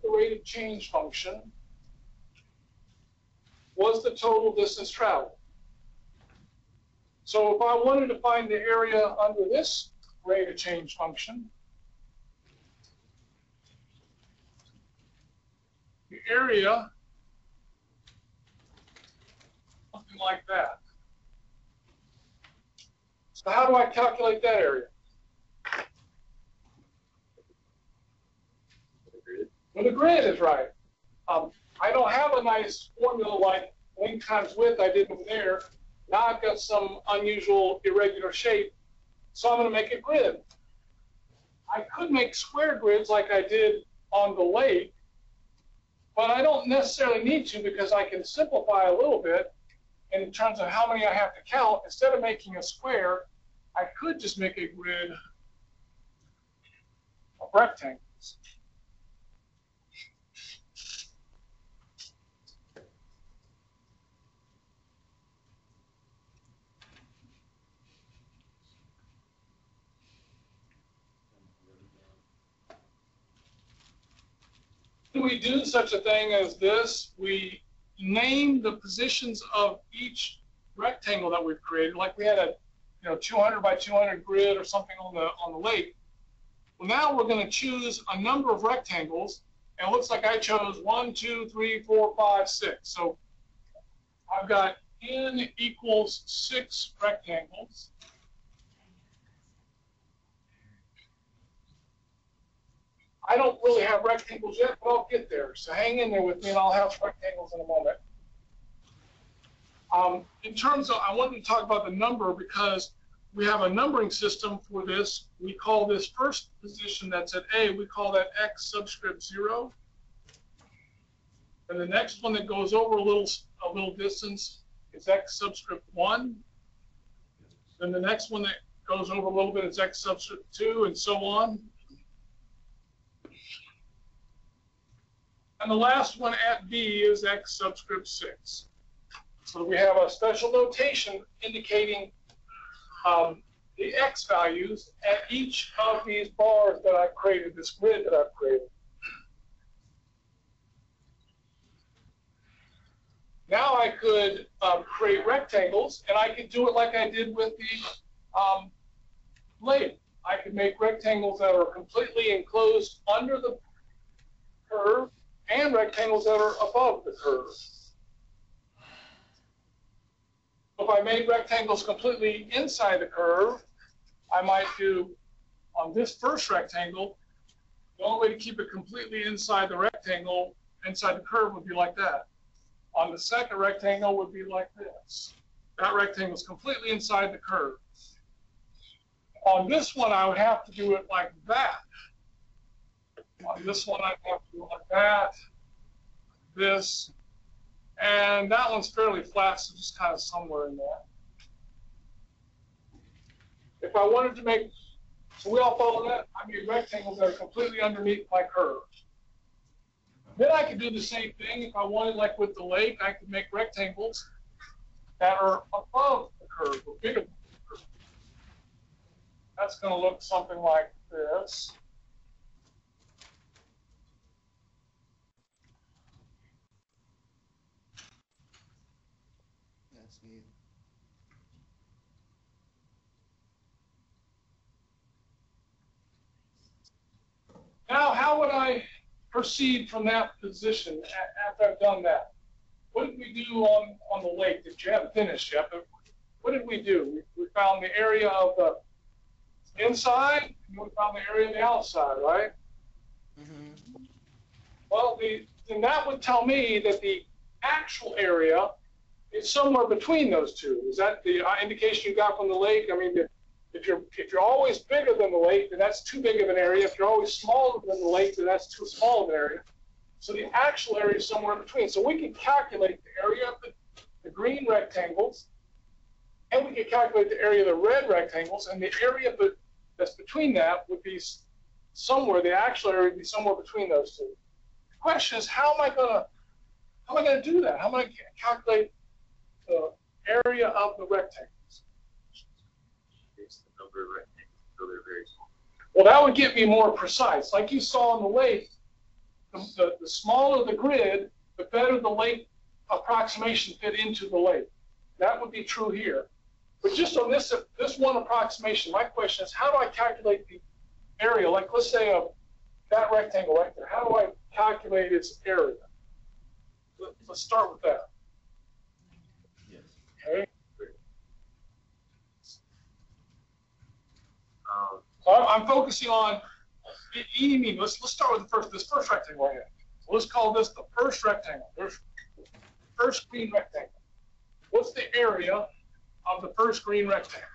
rate of change function was the total distance traveled. So if I wanted to find the area under this rate of change function, the area, something like that. So how do I calculate that area? Well, the grid is right. I don't have a nice formula like length times width I did over there. Now I've got some unusual irregular shape, so I'm going to make a grid. I could make square grids like I did on the lake, but I don't necessarily need to because I can simplify a little bit in terms of how many I have to count. Instead of making a square, I could just make a grid of rectangles. When we do such a thing as this, we name the positions of each rectangle that we've created. Like we had a 200 by 200 grid or something on the lake. Well, now we're going to choose a number of rectangles, and it looks like I chose 1, 2, 3, 4, 5, 6. So I've got n equals 6 rectangles. I don't really have rectangles yet, but I'll get there. So hang in there with me, and I'll have rectangles in a moment. In terms of, I wanted to talk about the number because we have a numbering system for this. We call this first position that's at A, we call that x subscript 0. And the next one that goes over a little distance is x subscript 1. Then the next one that goes over a little bit is x subscript 2, and so on. And the last one at B is x subscript 6. So we have a special notation indicating the x values at each of these bars that I've created, this grid that I've created. Now I could create rectangles, and I could do it like I did with the lake. I could make rectangles that are completely enclosed under the curve and rectangles that are above the curve. If I made rectangles completely inside the curve, I might do, on this first rectangle, the only way to keep it completely inside the rectangle, inside the curve, would be like that. On the second rectangle would be like this. That rectangle is completely inside the curve. On this one, I would have to do it like that. On this one, I'd have to do it like that, this, and that one's fairly flat, so just kind of somewhere in there. If I wanted to make, so we all follow that? I made rectangles that are completely underneath my curve. Then I could do the same thing if I wanted, like with the lake, I could make rectangles that are above the curve, or bigger than the curve. That's going to look something like this. That's neat. Now, how would I proceed from that position after I've done that? What did we do on the lake that you haven't finished yet? But what did we do? We found the area of the inside, and we found the area of the outside, right? Mm-hmm. Well, then that would tell me that the actual area is somewhere between those two. Is that the indication you got from the lake? I mean, if you're always bigger than the lake, then that's too big of an area. If you're always smaller than the lake, then that's too small of an area. So the actual area is somewhere in between. So we can calculate the area of the green rectangles, and we can calculate the area of the red rectangles, and the area that's between that would be somewhere, the actual area would be somewhere between those two. The question is, how am I gonna do that? How am I gonna calculate the area of the rectangles? It's the number of rectangles, so they're very small. Well, that would get me more precise. Like you saw on the lake, the smaller the grid, the better the lake approximation fit into the lake. That would be true here. But just on this one approximation, my question is, how do I calculate the area? Like, let's say that rectangle right there. How do I calculate its area? Let's start with that. Yes. Okay. So I'm focusing on any mean. Let's start with this first rectangle right here. So let's call this the first rectangle. There's first green rectangle. What's the area of the first green rectangle?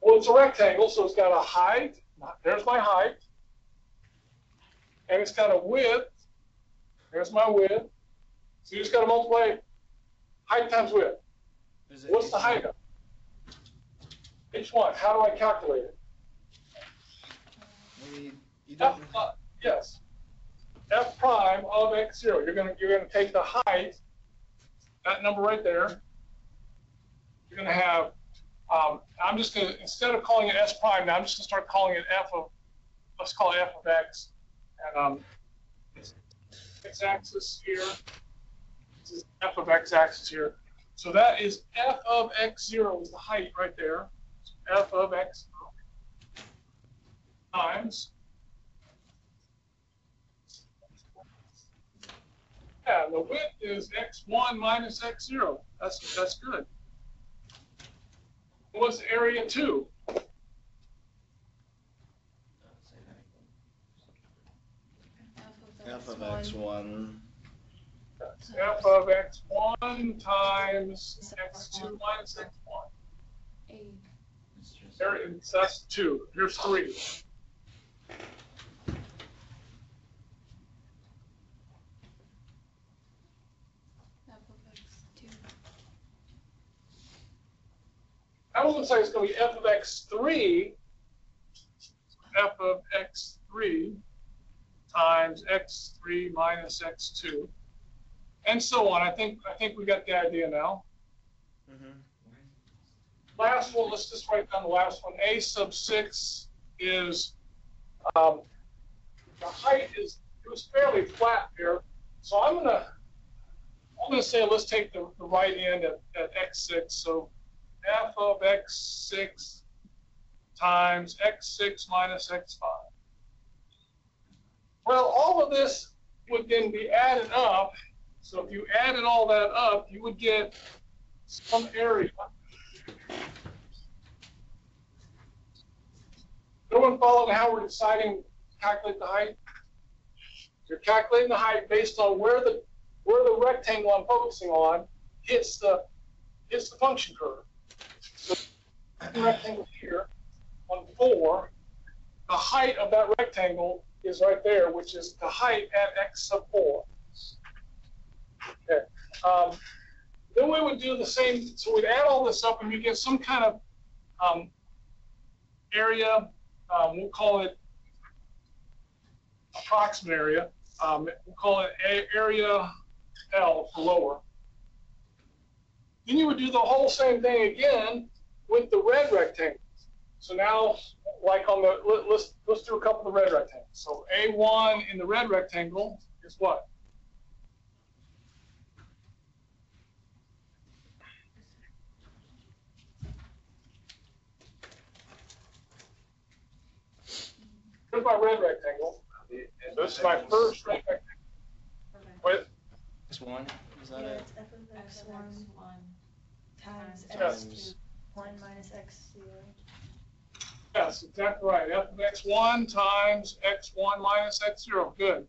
Well, it's a rectangle, so it's got a height. There's my height. And it's got a width. There's my width. So you just got to multiply height times width. What's the height of each one? How do I calculate it? You don't. Yes. F prime of x0. You're gonna take the height, that number right there. You're gonna have. I'm just gonna, instead of calling it s prime now, I'm just gonna start calling it f of. Let's call it f of x, and x-axis here. This is f of x-axis here. So that is f of x0 is the height right there. F of x times. Yeah, the width is x1 minus x0. That's good. What's area 2? F of x1. That's f of x1 times x2 minus x1. That's 2. Here's 3. That one looks like it's going to be f of x3. F of x3 times x3 minus x2, and so on. I think we got the idea now. Mm-hmm. Last one, let's just write down the last one. A sub 6 is the height is, it was fairly flat here, so I'm gonna say let's take the right end at x6. So f of x6 times x6 minus x5. Well, all of this would then be added up. So if you added all that up, you would get some area. Everyone follow how we're deciding to calculate the height? You're calculating the height based on where the rectangle I'm focusing on hits the function curve. So the rectangle here on 4, the height of that rectangle is right there, which is the height at x sub 4. Okay. Then we would do the same. So we'd add all this up, and you get some kind of area. We'll call it approximate area. We'll call it area L for lower. Then you would do the whole same thing again with the red rectangle. So now, like on the, let's do a couple of red rectangles. So A1 in the red rectangle is what? Here's my red rectangle. So this is my first red rectangle. With X1, is that Yeah, it? it's f of X1 x1 times Yes. x1 minus x0. Yes, exactly right. F of x1 times x1 minus x0. Good.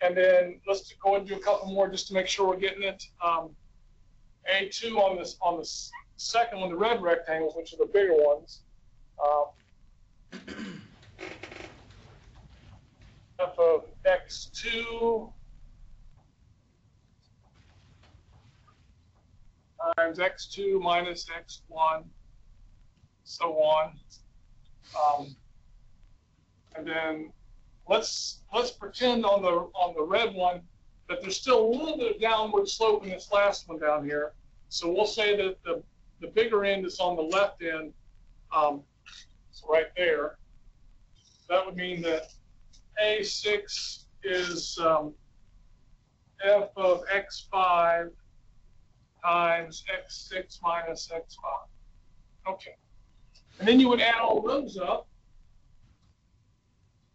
And then let's go and do a couple more just to make sure we're getting it. A2 on the second one, the red rectangles, which are the bigger ones. F of x2 times x2 minus x1, so on. And then let's pretend on the red one that there's still a little bit of downward slope in this last one down here. So we'll say that the bigger end is on the left end, so right there. That would mean that A6 is f of x5 times x6 minus x5. Okay. And then you would add all those up,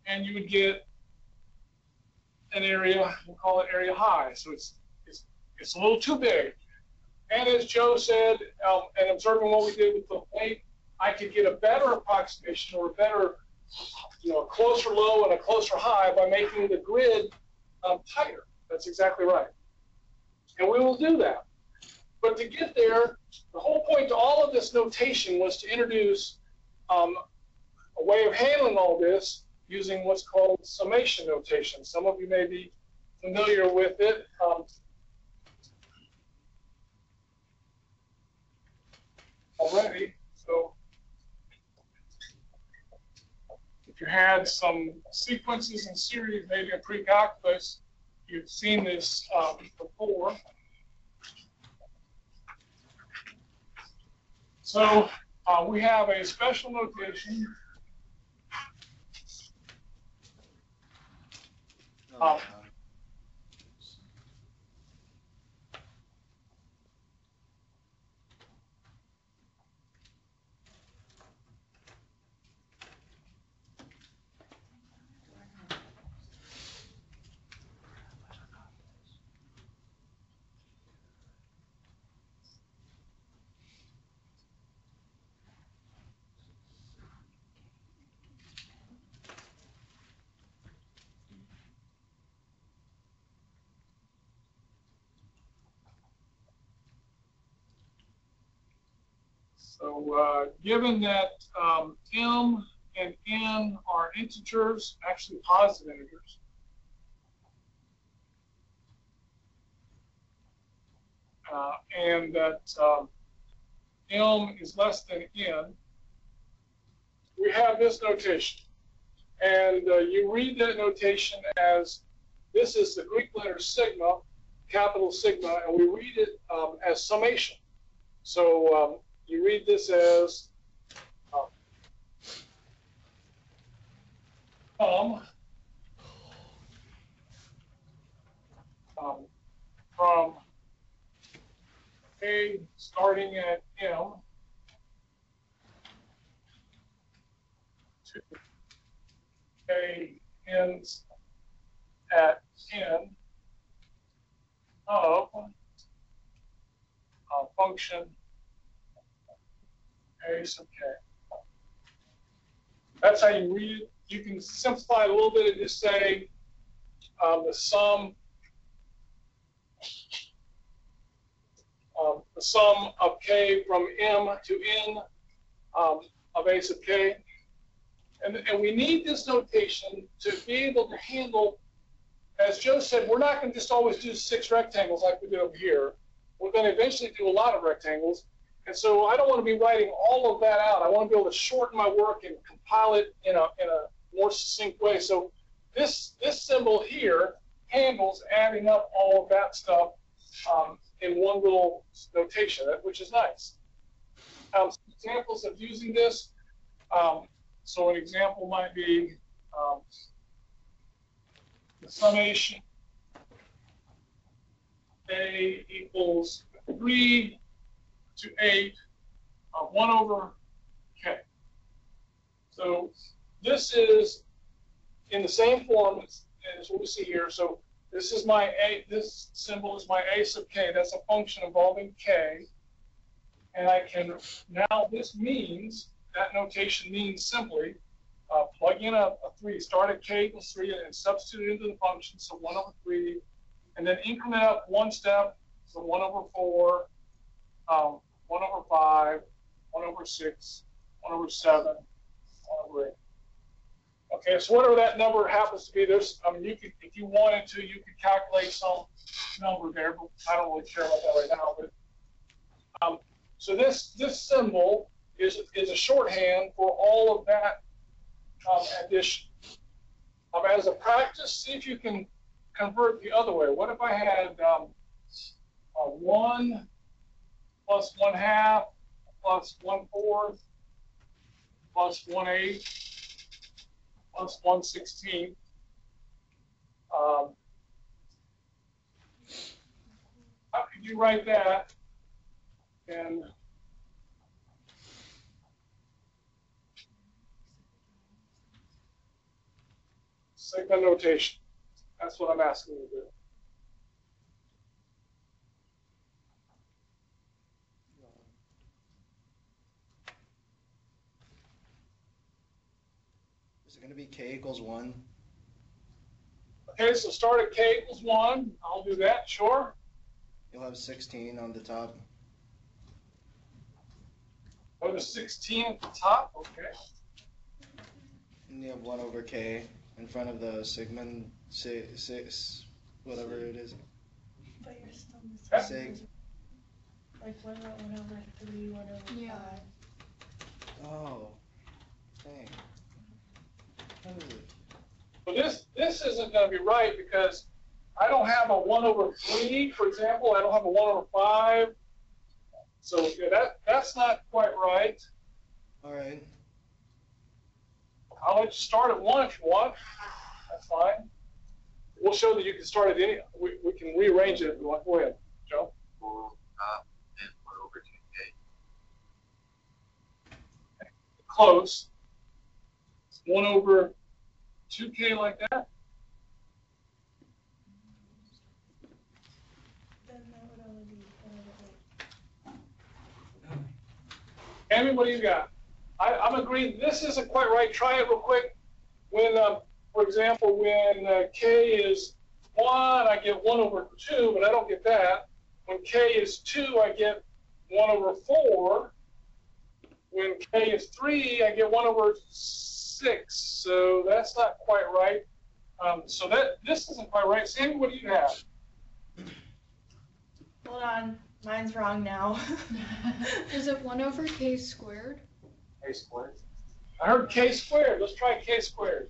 and you would get an area, we'll call it area high. So it's a little too big. And as Joe said, and observing what we did with the plate, I could get a better approximation or a better, a closer low and a closer high by making the grid tighter. That's exactly right. And we will do that. But to get there, the whole point to all of this notation was to introduce a way of handling all this using what's called summation notation. Some of you may be familiar with it. Already. So if you had some sequences in series, maybe in pre-calculus, you've seen this before. So we have a special notation. So given that m and n are integers, actually positive integers, and that m is less than n, we have this notation. And you read that notation as, this is the Greek letter sigma, capital sigma, and we read it as summation. So you read this as from A starting at M to A ends at N of a function A sub k. That's how you read it. You can simplify it a little bit and just say the sum of k from m to n of A sub k. And we need this notation to be able to handle, as Joe said, we're not going to just always do 6 rectangles like we did over here. We're going to eventually do a lot of rectangles. And so I don't want to be writing all of that out. I want to be able to shorten my work and compile it in more succinct way. So this symbol here handles adding up all of that stuff in one little notation, which is nice. Some examples of using this. So an example might be the summation A equals 3 to 8 of 1 over K. So this is in the same form as what we see here. So this is my A, this symbol is my A sub K. That's a function involving K. And I can, now this means, that notation means simply plug in a 3, start at K equals 3 and substitute into the function, so 1 over 3, and then increment up one step, so 1 over 4, 1 over 5, 1 over 6, 1 over 7, 1 over 8. Okay, so whatever that number happens to be, there's, I mean, you could, if you wanted to, you could calculate some number there, but I don't really care about that right now. But so this symbol is a shorthand for all of that addition. As a practice, see if you can convert the other way. What if I had 1 plus 1/2 plus 1/4 plus 1/8 plus 1/16? How could you write that? And segment notation. That's what I'm asking you to do. Is it going to be K equals 1? Okay, so start at K equals 1. I'll do that, sure. You'll have 16 on the top. Go to 16 at the top, okay. And you have 1 over K in front of the sigma, whatever it is. But you're still Okay. missing. Like what about 1 over 3, 1 over 5? Oh, dang. How is it? So this isn't going to be right because I don't have a 1 over 3, for example. I don't have a 1 over 5. So yeah, that's not quite right. All right. I'll let you start at 1 if you want. That's fine. We'll show that you can start at any. We can rearrange it if you want. Go ahead, Joe. 4 and 1 over 2K. Close. 1 over 2K like that. Then that would only be 1 over 8. Amy, what do you got? I'm agreeing this isn't quite right. Try it real quick. When, for example, when K is 1, I get 1 over 2, but I don't get that. When K is 2, I get 1 over 4. When K is 3, I get 1 over 6. So that's not quite right. So this isn't quite right. Sammy, what do you have? Hold on, mine's wrong now. Is it 1 over K squared? K squared. I heard K squared. Let's try K squared.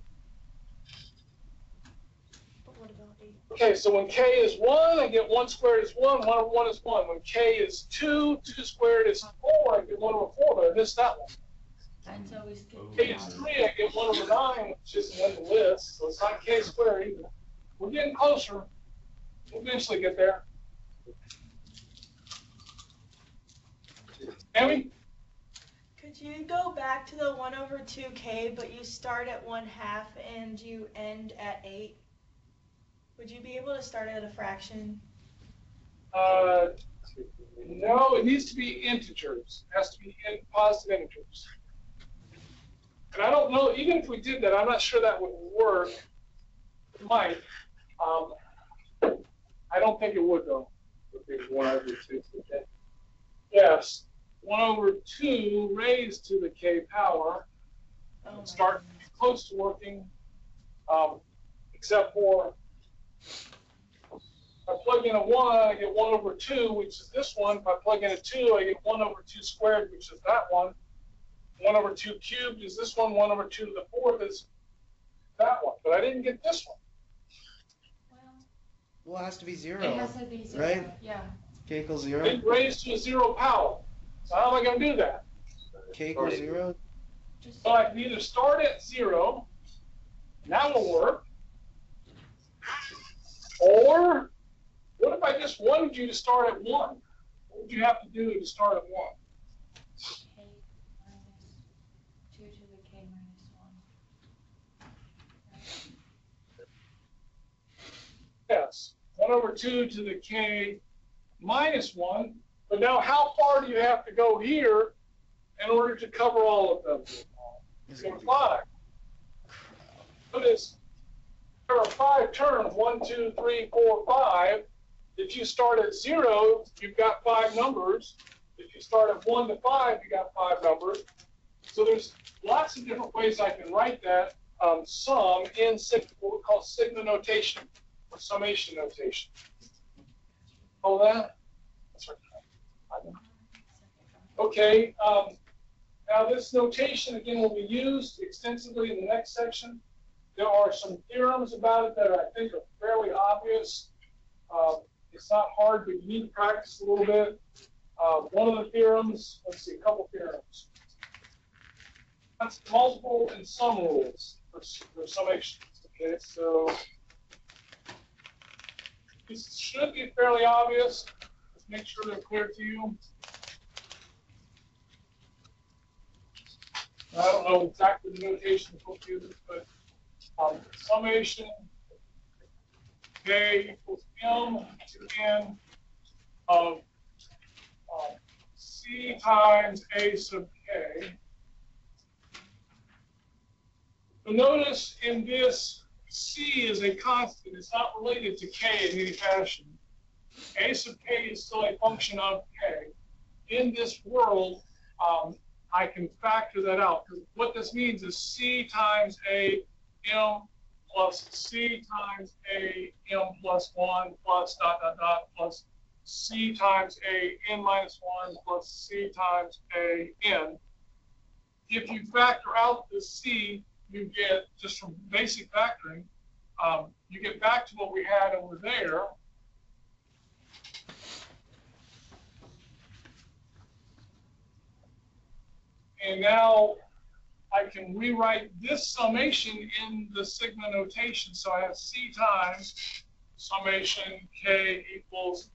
But what about 8? Okay, so when K is 1, I get 1 squared is 1, 1 over 1 is 1. When K is 2, 2 squared is 4, I get 1 over 4, but I missed that one. Mine's always good. K is 3, I get 1 over 9, which isn't on the list, so it's not K squared either. We're getting closer. We'll eventually get there. Amy? Could you go back to the 1 over 2K, but you start at 1/2 and you end at 8? Would you be able to start at a fraction? No, it needs to be integers. It has to be positive integers. And I don't know, even if we did that, I'm not sure that would work. It might. I don't think it would, though. It would be 1 over 2. Okay. Yes, 1 over 2 raised to the K power. Oh Start close to working, except for if I plug in a 1, I get 1 over 2, which is this one. If I plug in a 2, I get 1 over 2 squared, which is that one. 1 over 2 cubed is this one. 1 over 2 to the 4th is that one, but I didn't get this one. Well, it has to be zero. It has to be zero, right? yeah. K equals 0. It raised to a 0 power. So how am I going to do that? K equals 0. So I can either start at 0, that will work, or what if I just wanted you to start at 1? What would you have to do to start at 1? K minus 2 to the K minus 1. Yes, 1 over 2 to the K minus 1. But now how far do you have to go here in order to cover all of them? It's Go gonna be 5. Notice there are 5 terms, 1, 2, 3, 4, 5. If you start at 0, you've got 5 numbers. If you start at 1 to 5, you got 5 numbers. So there's lots of different ways I can write that sum in what we call sigma notation or summation notation. All that? That's right. Okay. Now this notation again will be used extensively in the next section. There are some theorems about it that I think are fairly obvious. It's not hard, but you need to practice a little bit. One of the theorems, let's see, a couple theorems. That's multiple and sum rules for summations. Okay, so this should be fairly obvious. Let's make sure they're clear to you. I don't know exactly the notation of both uses, but summation K equals M to N of C times A sub K. But notice in this, C is a constant. It's not related to K in any fashion. A sub K is still a function of K. In this world, I can factor that out. Because what this means is C times A M plus C times A M plus 1 plus dot dot dot plus C times A N minus 1 plus C times A N. If you factor out the C, you get, just from basic factoring, you get back to what we had over there. And now I can rewrite this summation in the sigma notation. So I have C times summation K equals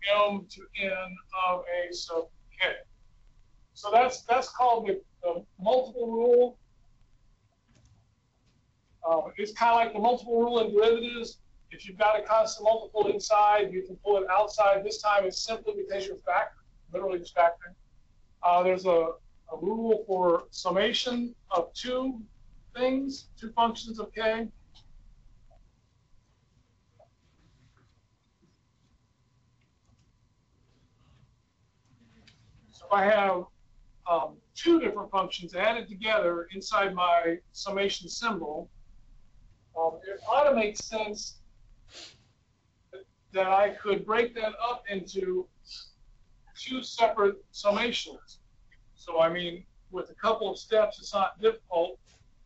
M to N of A sub K. So that's called the multiple rule. It's kind of like the multiple rule in derivatives. If you've got a constant multiple inside, you can pull it outside. This time it's simply because you're factoring, literally just factoring. There's a rule for summation of two things, two functions of K. So if I have two different functions added together inside my summation symbol, it ought to make sense that I could break that up into two separate summations. So, I mean, with a couple of steps, it's not difficult.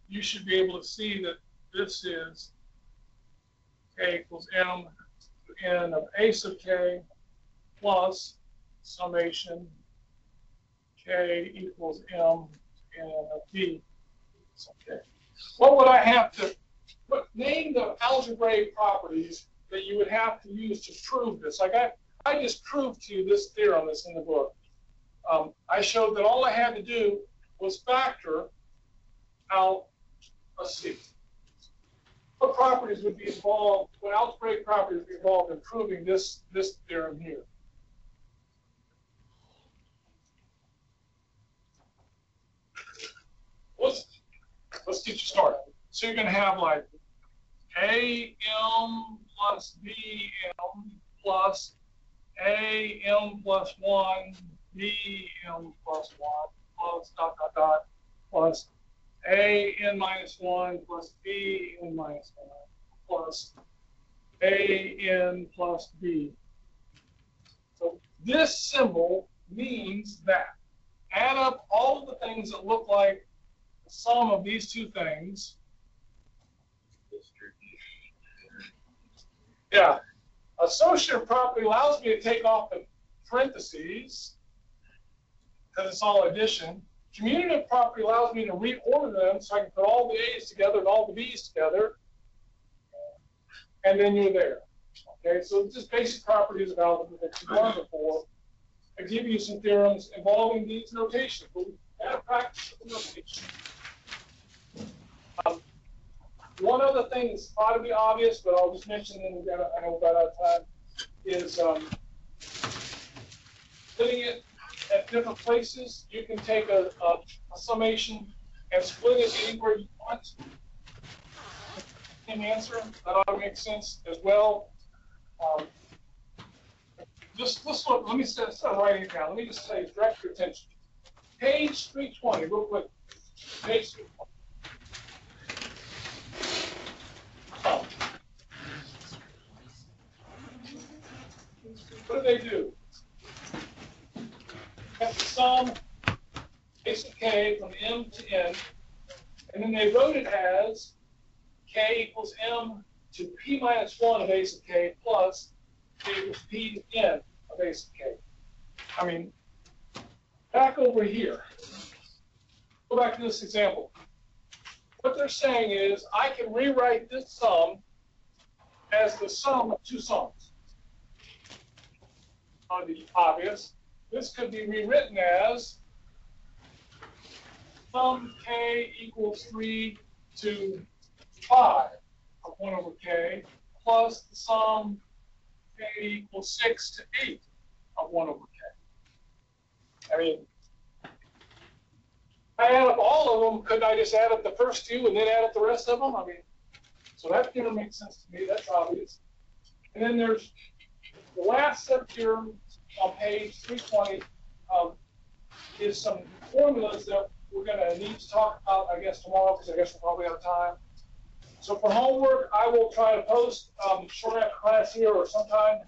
You should be able to see that this is K equals M to N of A sub K plus summation K equals M to N of B sub K. What would I have to name the algebraic properties that you would have to use to prove this? Like I just proved to you this theorem that's in the book. I showed that all I had to do was factor out a C. What properties would be involved, what algebraic properties would be involved in proving this theorem here? Let's get you started. So you're going to have like AM plus BM plus AM plus 1 BM plus 1 plus dot dot dot plus AN minus 1 plus BN minus 1 plus AN plus B. So this symbol means that add up all of the things that look like the sum of these two things Yeah. Associative property allows me to take off the parentheses because it's all addition. Commutative property allows me to reorder them so I can put all the A's together and all the B's together. And then you're there. Okay, so just basic properties of algebra that you've learned before. I give you some theorems involving these notations. But we got to practice the notation. One other thing that's ought to be obvious, but I'll just mention, and I know we've got out of time, is splitting it at different places. You can take a summation and split it anywhere you want. Same answer. That ought to make sense as well. Just look. Let me start writing it down. Let me just tell you, direct your attention. Page 320, real quick. Page 320. What do? Have to sum base of k from m to n, and then they wrote it as k equals m to p minus 1 of base of k plus k equals p to n of base of k. I mean, back over here. Go back to this example. What they're saying is I can rewrite this sum as the sum of two sums. On the obvious, this could be rewritten as sum k equals 3 to 5 of 1 over k plus the sum k equals 6 to 8 of 1 over k. I mean, I add up all of them. Couldn't I just add up the first two and then add up the rest of them? I mean, so that theorem makes sense to me. That's obvious. And then there's the last set of theorems on page 320 is some formulas that we're going to need to talk about, I guess, tomorrow, because I guess we're probably out of time. So for homework, I will try to post short after class here or sometime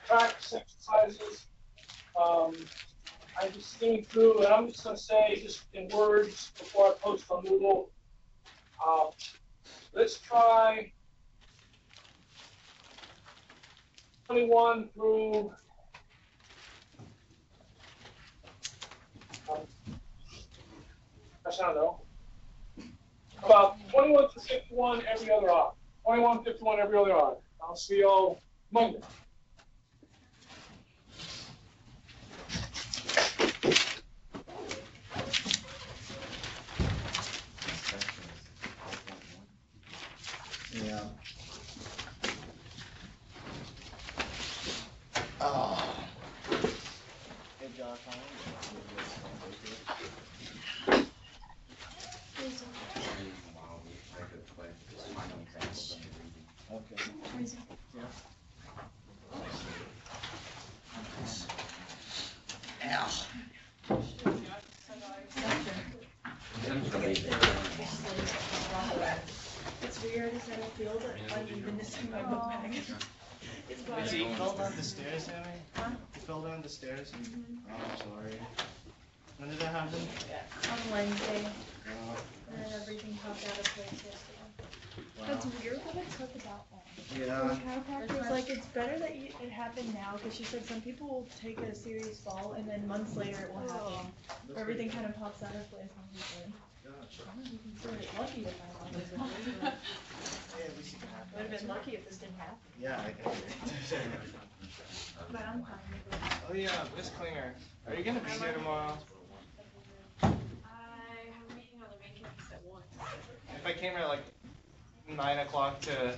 practice exercises. I'm just skimming through, and I'm just going to say, just in words, before I post on Google, let's try 21 through I don't know. About 21 to 51 every other odd. 21 to 51 every other odd. I'll see y'all Monday. Yeah. Oh. Hey, Josh, how long okay. Yeah. It's weird as I feel that unevenness in my book bag. It's Did you bothering fell down the stairs, Sammy? Huh? You fell down the stairs? Mhm. Oh, I'm sorry. When did that happen? On Wednesday, Oh, and then everything popped out of place yesterday. That's wow. weird that it took about that. Yeah. It's like, it's better that it happened now, because she said some people will take a serious fall, and then months later it will happen. Or everything kind of pops out of place on weekend. Gotcha. I wouldn't consider it lucky to find out this was, but Hey, at least you can have would have been lucky if this didn't happen. Yeah, I can hear it. But I'm fine with it. Oh yeah, Miss Klinger, are you gonna be here tomorrow? I have a meeting on the main campus at 1. If I came at like 9 o'clock to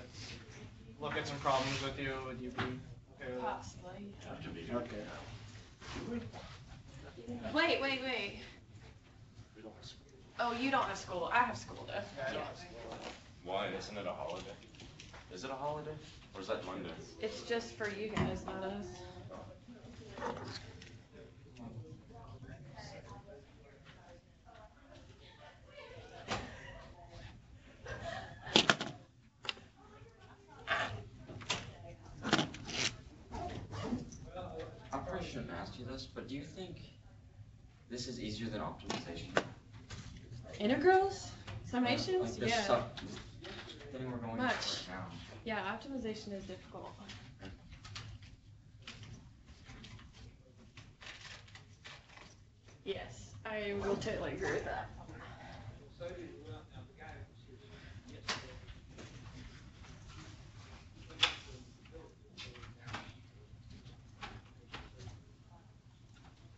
look at some problems with you, would you be okay with that? Possibly. Okay. Wait. Oh, you don't have school. I have school though. Yeah, Why? Isn't it a holiday? Is it a holiday? Or is that Monday? It's just for you guys, not us. I probably shouldn't ask you this, but do you think this is easier than optimization? Integrals? Summations? Like this Yeah. thing we're going Much. through right now. Yeah, optimization is difficult. Yes, I will totally agree with that.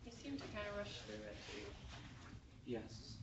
You seem to kind of rush through it too. Yes.